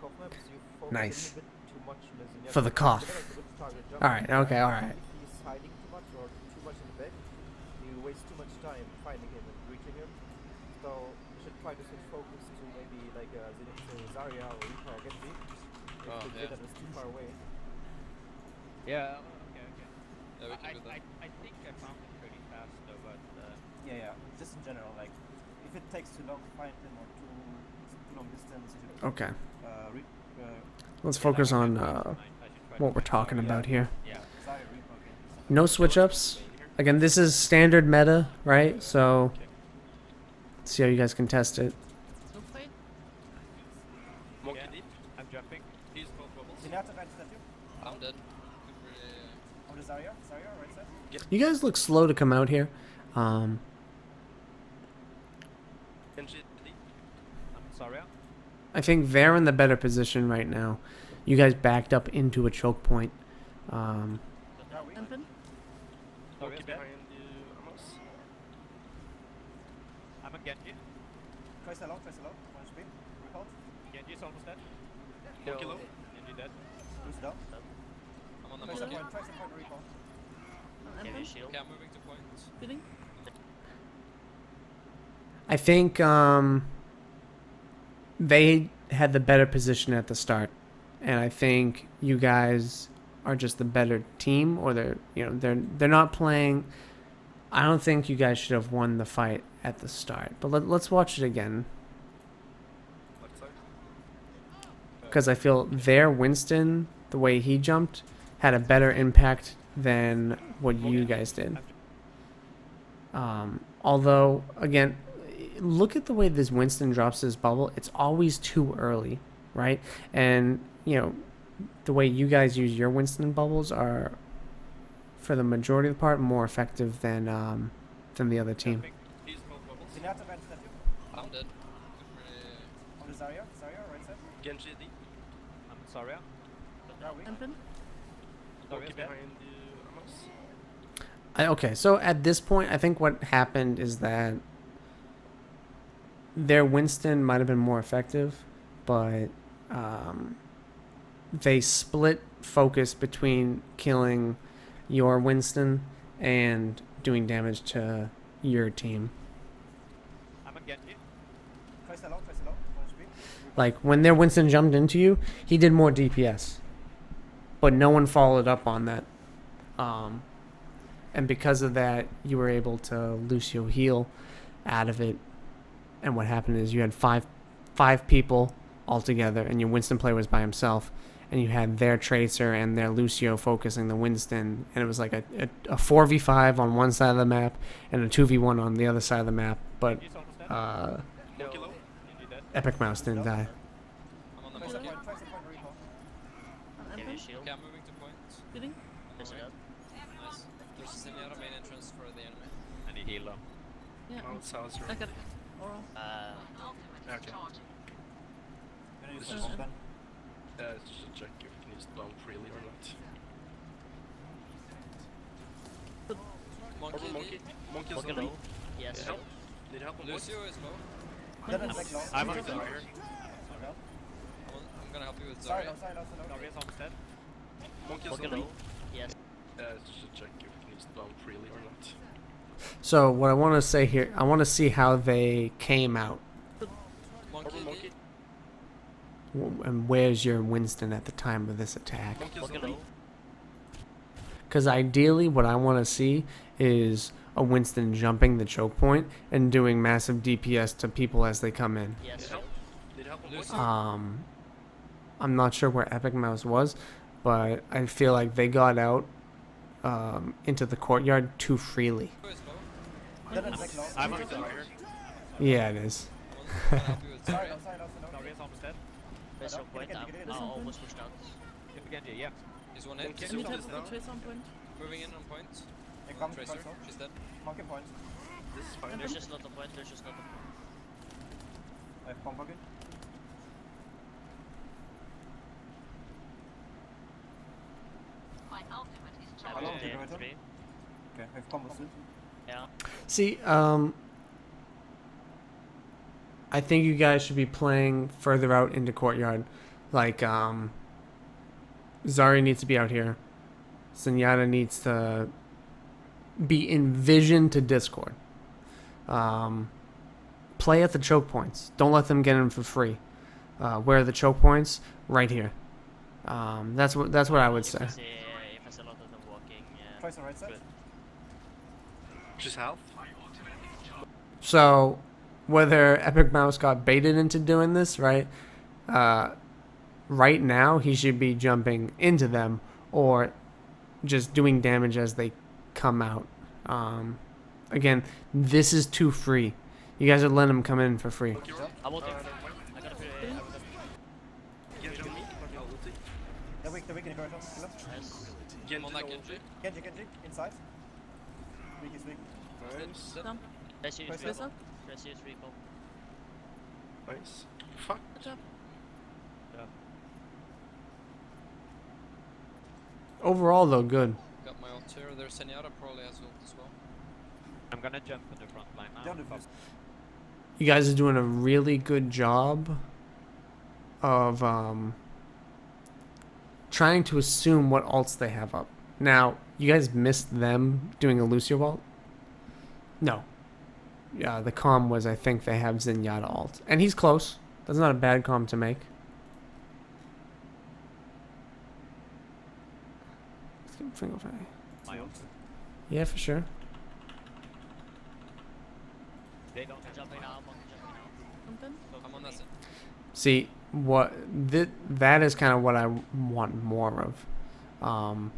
top maps, you focus
Nice.
a little bit too much on the Zenyatta.
For the cough.
Zenyatta's a good target jump.
Alright, okay, alright.
If he's hiding too much or too much in the back, you waste too much time finding him and reaching him. So you should try to switch focus to maybe like Zarya or Reaper or Genji. If
Oh,
the
yeah.
Zenyatta is too far away.
Yeah. Okay.
Yeah, we can do that.
I think I found it pretty fast though, but
Yeah. Just in general, like if it takes too long to find him or too long distance, you should
Okay. Let's
yeah,
focus
I
on
should try to
what we're
find
talking
Zarya.
about here.
Yeah.
Zarya, Reaper, Genji.
No switch ups. Again, this is standard meta, right? So let's see how you guys can test it.
No fight.
Monkey
Yeah.
deep.
I'm jumping.
He's both bubbles.
Zenyatta right side you.
I'm dead.
On the Zarya, right side.
You guys look slow to come out here.
Genji deep.
I'm sorry.
I think they're in the better position right now. You guys backed up into a choke point.
Rampant.
Sorry,
Monkey
dead.
behind you, Amos.
I'm a Genji.
Try sell out, 1 HP. Recall.
Genji's almost dead.
Monkey low.
Genji dead.
Bruce down.
I'm on the
Try some
monkey.
point, recall.
Give you a
Rampant.
shield.
Okay, I'm moving to point.
Feeling.
I think they had the better position at the start, and I think you guys are just the better team, or they're not playing. I don't think you guys should have won the fight at the start, but let's watch it again
Left side.
because I feel their Winston, the way he jumped, had a better impact than what you guys did. Although, again, look at the way this Winston drops his bubble. It's always too early, right? And, the way you guys use your Winston bubbles are, for the majority of the part, more effective than the other team.
He's both bubbles.
Zenyatta advanced at you.
I'm dead.
On the Zarya, right side.
Genji D.
I'm sorry.
Where are we?
Ampin?
Sorry,
Walking
is dead.
behind you, Amos.
Okay, so at this point, I think what happened is that their Winston might have been more effective, but they split focus between killing your Winston and doing damage to your team.
I'm on Genji.
Trace along, trace along. 1 HP.
Like, when their Winston jumped into you, he did more DPS. But no one followed up on that. And because of that, you were able to Lucio heal out of it. And what happened is you had five people all together, and your Winston player was by himself. And you had their Tracer and their Lucio focusing the Winston. And it was like a 4v5 on one side of the map and a 2v1 on the other side of the map. But
He's almost dead.
Monkey low.
Genji dead.
Epic Mouse didn't die.
I'm on the
Trace a
monkey.
point, trace a point recall.
On
Give me a
Ampin?
shield.
Okay, I'm moving to point.
Healing?
There's a gun.
Nice. There's a Zenyatta main entrance for the enemy.
I need heal though.
Yeah.
Oh, it's Sal's
I got it. Aura.
Okay.
Gonna use
This
the
is-
bomb then.
It's just a check if you can use the bomb freely or not. Monkey, monkey. Monkey's
Monkey
low.
low. Yes.
Yeah. Help. Need help on Lucio is low.
Then it's back low.
I'm on
Trace along.
Zarya.
I'm gonna help you with
Sorry,
Zarya.
no, sorry, no, sorry, no.
Zarya's almost dead.
Monkey's
Monkey
low.
low. Yes.
It's just a check if you can use the bomb freely or not.
So what I want to say here, I want to see how they came out.
Monkey, monkey.
And where's your Winston at the time of this attack?
Monkey's
Monkey
low.
low.
Because ideally, what I want to see is a Winston jumping the choke point and doing massive DPS to people as they come in.
Yes.
Help. Need help on Lucio.
I'm not sure where Epic Mouse was, but I feel like they got out into the courtyard too freely.
Lucio is low.
Then it's back low.
I'm on Zarya.
Yeah, it is.
I'm gonna help you with
Sorry,
Zarya.
no, sorry, no, sorry, no.
Zarya's almost dead.
There's no point.
Get it, get it, get it.
I'm almost pushed out.
Get the Genji, yeah.
He's one hit.
Okay.
I need
Lucio
help
is
with
down.
the trace on point.
Moving in on point.
Hey, come,
Tracer.
come,
She's dead.
Monkey point.
This is fine.
There's just not a point. There's just not a point.
I have bomb bucket.
I'm
Hello,
on
did you
day
write
3.
Okay, I have combo soon.
Yeah.
See, I think you guys should be playing further out into courtyard. Like, Zarya needs to be out here. Zenyatta needs to be in vision to Discord. Play at the choke points. Don't let them get in for free. Where are the choke points? Right here. That's what I would say.
If I see a lot of them walking.
Trace on right side.
Good.
She's health.
So, whether Epic Mouse got baited into doing this, right? Right now, he should be jumping into them or just doing damage as they come out. Again, this is too free. You guys are letting him come in for free.
Monkey roll.
I'm ulting.
No,
I got a pretty.
Genji on me. No ulti.
They're weak in the corridor. Kill him.
Nice.
Genji on that Genji.
Genji, inside. Weak is weak.
Nice.
Down.
Let's use
Tracer.
Tracer.
Let's use recall.
Nice. Fuck.
Good job.
Overall, though, good.
Got my ult here. There's Zenyatta probably has ult as well.
I'm gonna jump in the front line now.
Down the first.
You guys are doing a really good job of trying to assume what alts they have up. Now, you guys missed them doing a Lucio ult? No. Yeah, the comm was, I think they have Zenyatta alt. And he's close. That's not a bad comm to make. Let's give him finger fire.
My ult.
Yeah, for sure.
They don't have
Jumping now. Monkey jumping now.
Ampin.
I'm on that side.
See, what that is kind of what I want more of.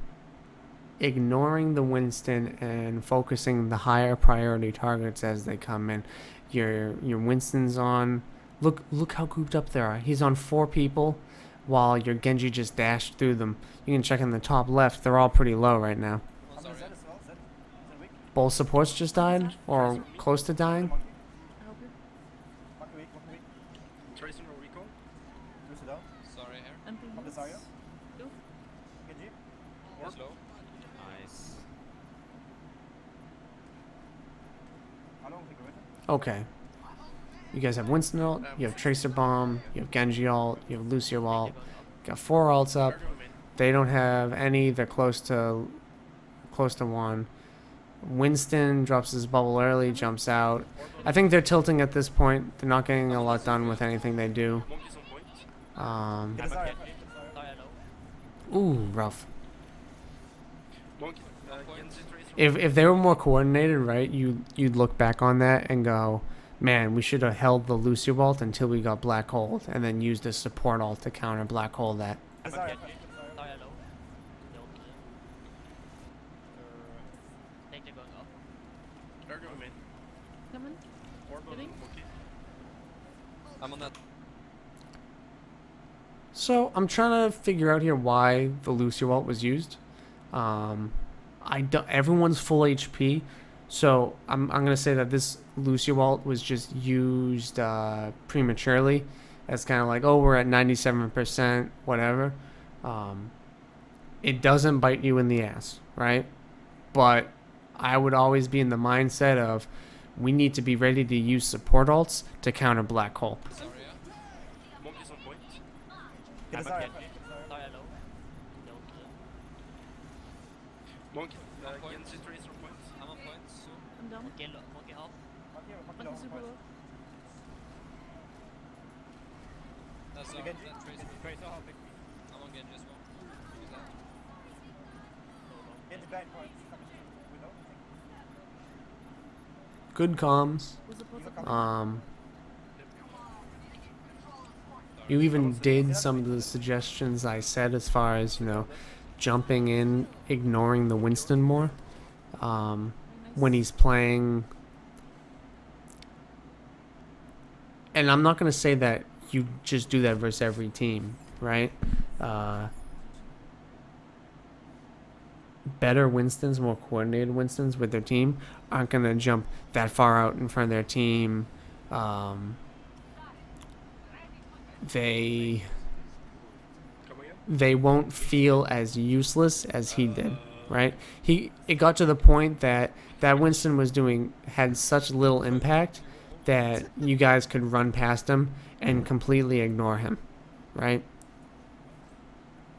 Ignoring the Winston and focusing the higher priority targets as they come in. Your Winston's on. Look how grouped up they are. He's on 4 people. while your Genji just dashed through them. You can check in the top left. They're all pretty low right now.
I'm on Z as well. Z weak.
Both supports just died or close to dying.
Monkey.
I help you.
Monkey weak. Monkey weak.
Tracer no recall.
Lucy down.
Sorry here.
MP
On the
heals.
Zarya.
You.
Genji.
He's low.
Nice.
How long think of it?
Okay. You guys have Winston ult, you have Tracer Bomb, you have Genji ult, you have Lucio ult. Got 4 ults up.
Cargo main.
They don't have any. They're close to one. Winston drops his bubble early, jumps out. I think they're tilting at this point. They're not getting a lot done with anything they do.
Monkey's on point.
Get a Zarya.
Genji. Zarya low.
Ooh, rough.
Monkey. Genji Tracer.
If they were more coordinated, right, you'd look back on that and go, man, we should have held the Lucio ult until we got Black Hole, and then used the support ult to counter Black Hole that.
Get a Zarya.
Genji. Zarya low.
Think they're going up.
Cargo main.
Coming.
Orb on
Hitting.
Monkey.
I'm on that.
So I'm trying to figure out here why the Lucio ult was used. Everyone's full HP, so I'm gonna say that this Lucio ult was just used prematurely, as kind of like, oh, we're at 97%, whatever. It doesn't bite you in the ass, right? But I would always be in the mindset of, we need to be ready to use support ults to counter Black Hole.
Sorry, yeah.
Monkey's on point.
Get a
I'm a
Zarya.
Genji. Zarya low.
Monkey.
Point.
Genji Tracer point.
I'm on point soon.
I'm down.
Monkey half.
Monkey
Monkey
down.
super low.
That's
Again,
that Tracer.
Tracer helping me.
I'm on Genji as well. Use that.
Genji blind point. Window.
Good comms.
Who's the
Use a
support?
cover.
You even did some of the suggestions I said as far as, jumping in, ignoring the Winston more. When he's playing. And I'm not going to say that you just do that versus every team, right? Better Winstons, more coordinated Winstons with their team aren't going to jump that far out in front of their team. They
Come again.
they won't feel as useless as he did, right? It got to the point that Winston had such little impact that you guys could run past him and completely ignore him, right?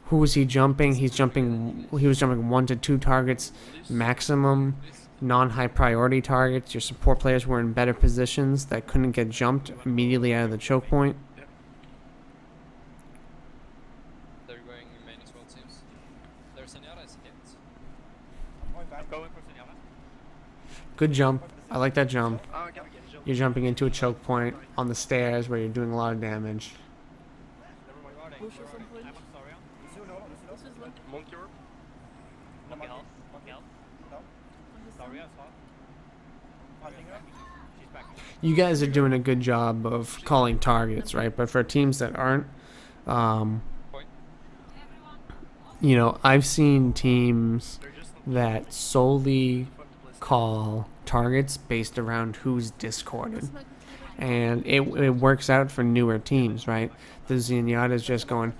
Who was he jumping? He was jumping 1 to 2 targets maximum, non-high priority targets. Your support players were in better positions that couldn't get jumped immediately out of the choke point.
They're going main as well, it seems. There's Zenyatta is hit.
I'm going back.
I'm going for Zenyatta.
Good jump. I like that jump.
Genji.
You're jumping into a choke point on the stairs where you're doing a lot of damage.
Never mind.
Warding.
Lucius on point.
I'm on Zarya.
Lucio low. Lucio low.
Lucius low.
Monkey orb.
Monkey half. Monkey half.
Down.
Monkey's
Zarya
down.
is hot.
Hunting her.
She's back.
You guys are doing a good job of calling targets, right? But for teams that aren't,
Point.
I've seen teams
They're just
that solely
fun to play.
call targets based around who's discorded.
This might be
And it works out for newer teams, right? The Zenyatta's just going,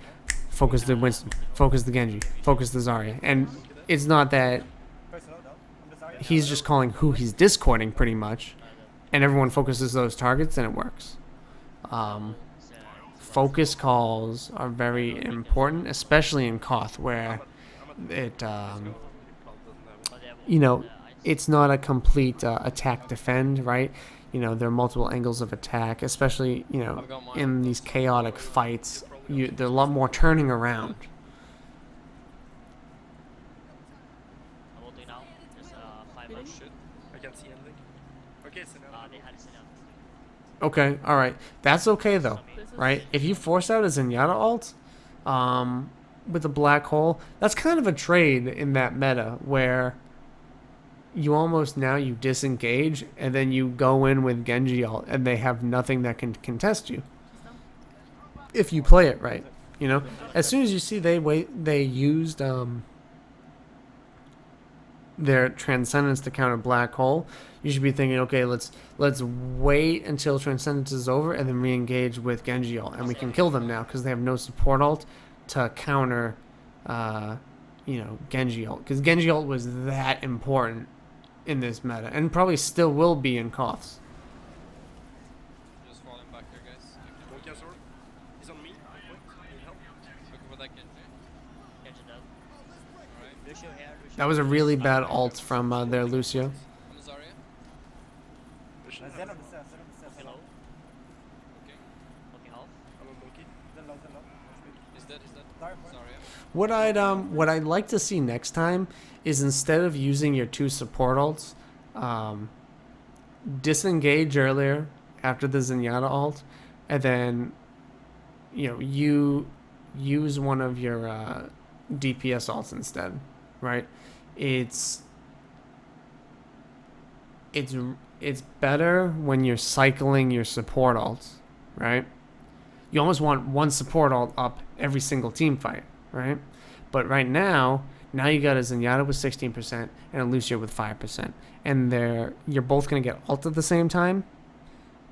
focus the Winston, focus the Genji, focus the Zarya. And it's not that
Tracer low. Down. I'm the Zarya.
he's just calling who he's discording pretty much, and everyone focuses those targets and it works. Focus calls are very important, especially in Koth, where it, it's not a complete attack defend, right? There are multiple angles of attack, especially, in these chaotic fights. There's a lot more turning around.
I'm ulting now. There's 5
Hitting.
left.
Shit.
I can't see anything. Okay, so now.
They had Zenyatta.
Okay, all right. That's okay, though,
This is
right? If you force out a Zenyatta ult with a black hole, that's kind of a trade in that meta where you disengage and then you go in with Genji ult and they have nothing that can contest you
She's down.
if you play it right. You know, as soon as you see they used their transcendence to counter black hole, you should be thinking, okay, let's wait until transcendence is over and then re-engage with Genji ult, and we can kill them now because they have no support ult to counter, Genji ult, because Genji ult was that important in this meta and probably still will be in Koths.
Just falling back here, guys.
Monkey has orb. He's on me. Need help?
Looking for that Genji.
Catch it up.
Alright.
Lucio here. Lucio.
That was a really bad ult from their Lucio.
I'm Zarya.
Vision.
Okay, low.
Okay.
Okay, half.
I'm a monkey.
He's dead. Zarya.
What I'd like to see next time is, instead of using your 2 support ults, disengage earlier after the Zenyatta ult, and then you use one of your DPS ults instead, right? It's better when you're cycling your support ults, right? You almost want one support ult up every single team fight, right? But right now you got a Zenyatta with 16% and a Lucio with 5%, and you're both gonna get ult at the same time,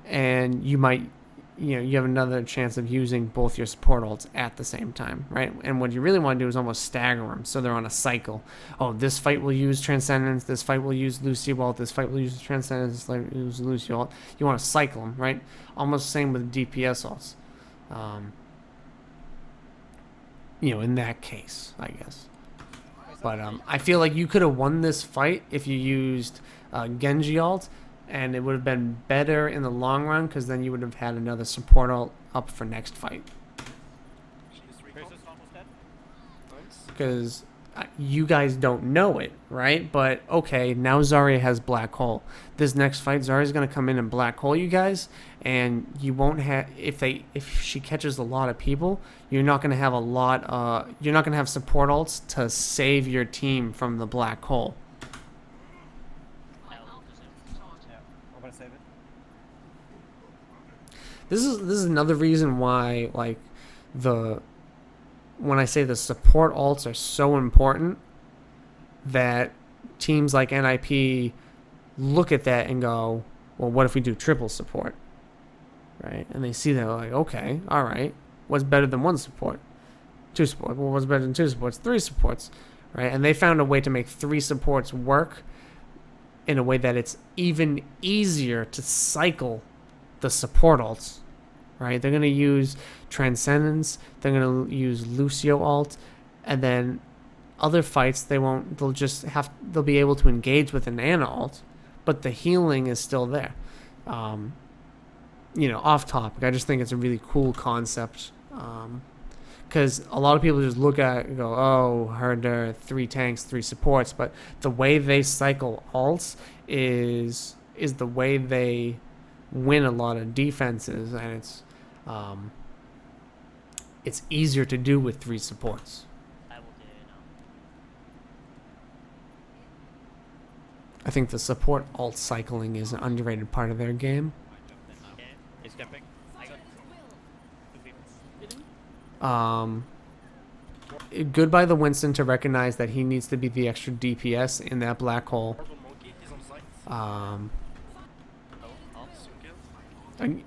and you might, you have another chance of using both your support ults at the same time, right? And what you really want to do is almost stagger them so they're on a cycle. Oh, this fight will use Transcendence, this fight will use Lucio ult, this fight will use Transcendence, this fight will use Lucio ult. You want to cycle them, right? Almost the same with DPS ults. In that case, I guess. But I feel like you could have won this fight if you used Genji ult, and it would have been better in the long run, because then you would have had another support ult up for next fight.
She's recall.
Tracer's almost dead.
Nice.
Because you guys don't know it, right? But okay, now Zarya has black hole. This next fight, Zarya's gonna come in and black hole you guys, and you won't have, if she catches a lot of people, you're not gonna have you're not gonna have support ults to save your team from the black hole.
I will do so.
I'm gonna save it.
This is another reason why, like, when I say the support ults are so important, that teams like NIP look at that and go, well, what if we do triple support, right? And they see that, like, okay, all right, what's better than 1 support? 2 support. Well, what's better than 2 supports? 3 supports, right? And they found a way to make 3 supports work in a way that it's even easier to cycle the support ults, right? They're going to use Transcendence, they're going to use Lucio ult, and then other fights they'll be able to engage with an Ana ult, but the healing is still there. Off topic, I just think it's a really cool concept, because a lot of people just look at it and go, oh, Herder, 3 tanks, 3 supports, but the way they cycle ults is the way they win a lot of defenses, and it's easier to do with 3 supports.
I will do it now.
I think the support ult cycling is an underrated part of their game.
I jumped in now.
Okay.
He's camping.
I got 2 people.
Good by the Winston to recognize that he needs to be the extra DPS in that black hole.
Purple monkey. He's on site.
Low. Half.
Soon kill.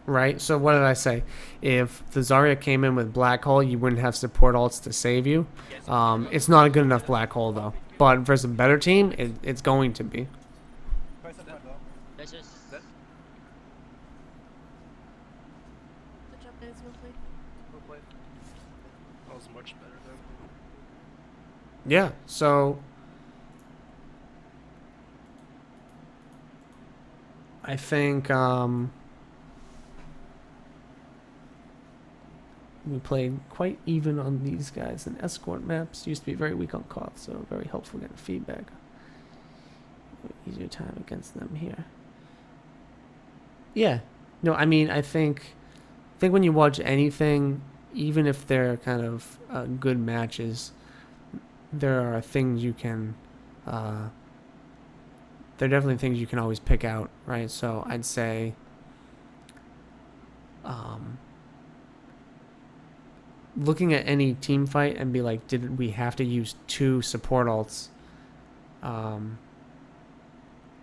Right? So what did I say? If the Zarya came in with black hole, you wouldn't have support ults to save you. It's not a good enough black hole, though. But versus a better team, it's going to be.
Let's just.
Dead.
Good job, guys. Well played.
Well played. That was much better than.
Yeah, so I think we played quite even on these guys. And escort maps used to be very weak on Koth, so very helpful getting feedback. Easier time against them here. Yeah, no, I mean, I think when you watch anything, even if they're kind of good matches, there are things you can there are definitely things you can always pick out, right? So I'd say looking at any team fight and be like, did we have to use 2 support alts?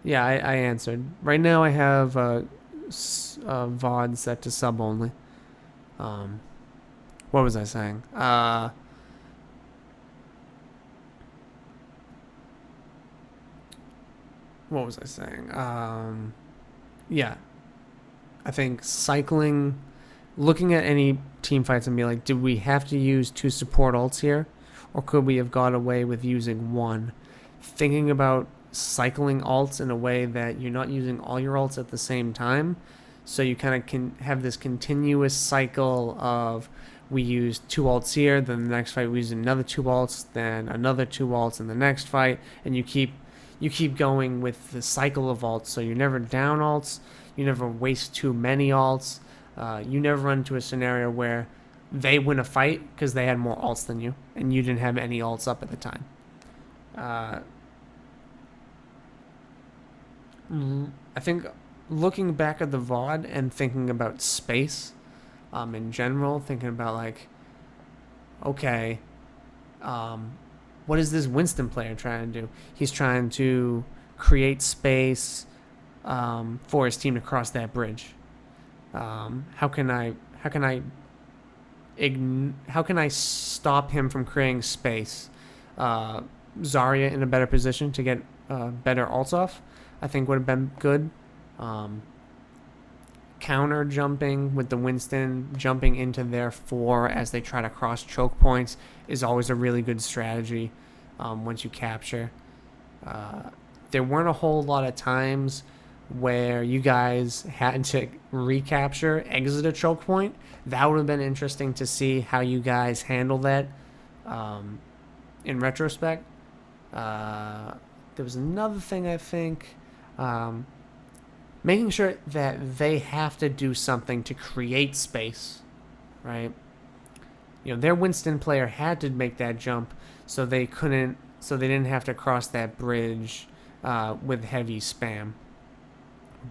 Yeah, I answered. Right now I have VOD set to sub only. What was I saying? What was I saying? Yeah. I think cycling, looking at any team fights and be like, did we have to use 2 support alts here? Or could we have got away with using 1? Thinking about cycling alts in a way that you're not using all your alts at the same time. So you kind of can have this continuous cycle of we use 2 alts here, then the next fight we use another 2 alts, then another 2 alts in the next fight, and you keep going with the cycle of alts. So you're never down alts, you never waste too many alts, you never run into a scenario where they win a fight because they had more alts than you, and you didn't have any alts up at the time. I think looking back at the VOD and thinking about space in general, thinking about like, okay, what is this Winston player trying to do? He's trying to create space for his team to cross that bridge. How can I stop him from creating space? Zarya in a better position to get better ults off, I think would have been good. Counter jumping with the Winston, jumping into their 4 as they try to cross choke points is always a really good strategy once you capture. There weren't a whole lot of times where you guys had to recapture, exit a choke point. That would have been interesting to see how you guys handle that in retrospect. There was another thing I think. Making sure that they have to do something to create space, right? You know, their Winston player had to make that jump so they didn't have to cross that bridge with heavy spam.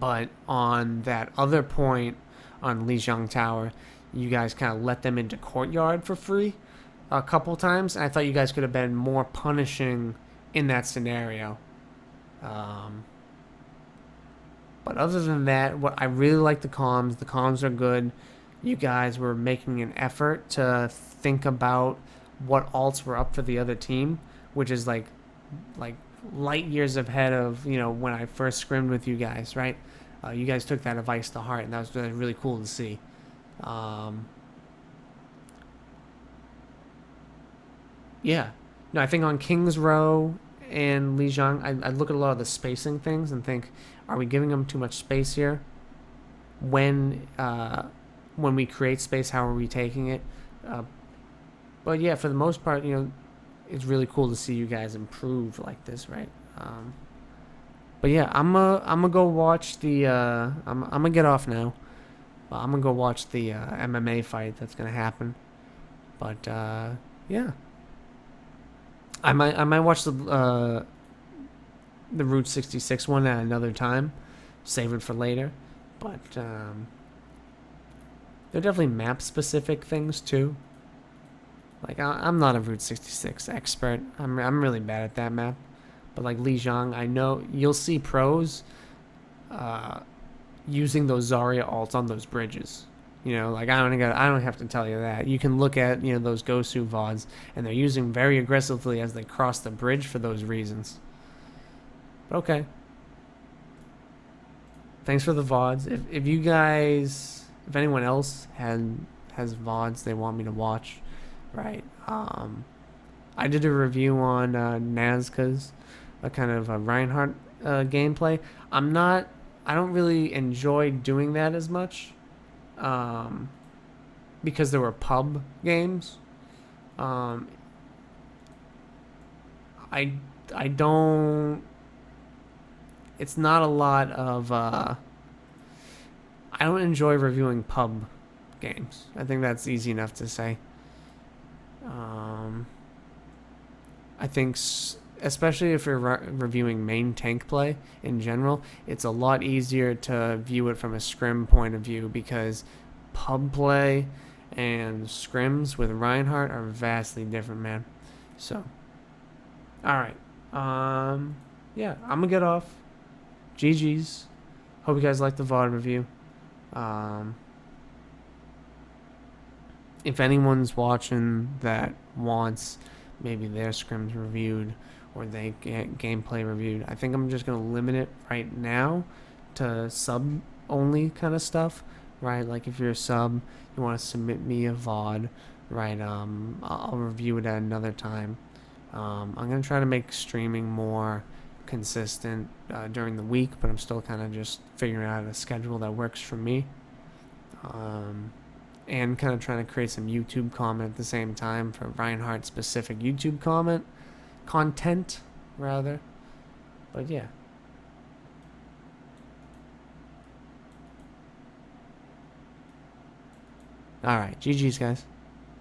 But on that other point on Lijiang Tower, you guys kind of let them into courtyard for free a couple times. And I thought you guys could have been more punishing in that scenario. But other than that, what I really like the comms. The comms are good. You guys were making an effort to think about what alts were up for the other team, which is like light years ahead of, you know, when I first scrimmed with you guys, right? You guys took that advice to heart, and that was really cool to see. Yeah. No, I think on King's Row and Lijiang, I look at a lot of the spacing things and think, are we giving them too much space here? When we create space, how are we taking it? But yeah, for the most part, you know, it's really cool to see you guys improve like this, right? But yeah, I'm gonna go watch the. I'm gonna get off now. I'm gonna go watch the MMA fight that's gonna happen. But yeah, I might watch the Route 66 one at another time, save it for later. But there are definitely map specific things too. Like I'm not a Route 66 expert. I'm really bad at that map. But like Lijiang, I know you'll see pros using those Zarya ults on those bridges. You know, like I don't have to tell you that. You can look at, you know, those Gosu VODs, and they're using very aggressively as they cross the bridge for those reasons. But okay. Thanks for the VODs. If you guys, if anyone else has VODs they want me to watch, right? I did a review on Nazca's a kind of a Reinhardt gameplay. I don't really enjoy doing that as much because there were pub games. I don't. It's not a lot of. I don't enjoy reviewing pub games. I think that's easy enough to say. I think, especially if you're reviewing main tank play in general, it's a lot easier to view it from a scrim point of view because pub play and scrims with Reinhardt are vastly different, man. So, all right. Yeah, I'm gonna get off. GG's. Hope you guys like the VOD review. If anyone's watching that wants maybe their scrims reviewed or they get gameplay reviewed, I think I'm just gonna limit it right now to sub only kind of stuff, right? Like if you're a sub, you want to submit me a VOD, right? I'll review it at another time. I'm gonna try to make streaming more consistent during the week, but I'm still kind of just figuring out a schedule that works for me. And kind of trying to create some YouTube comment at the same time for Reinhardt specific YouTube content rather. But yeah. Alright, GG's guys.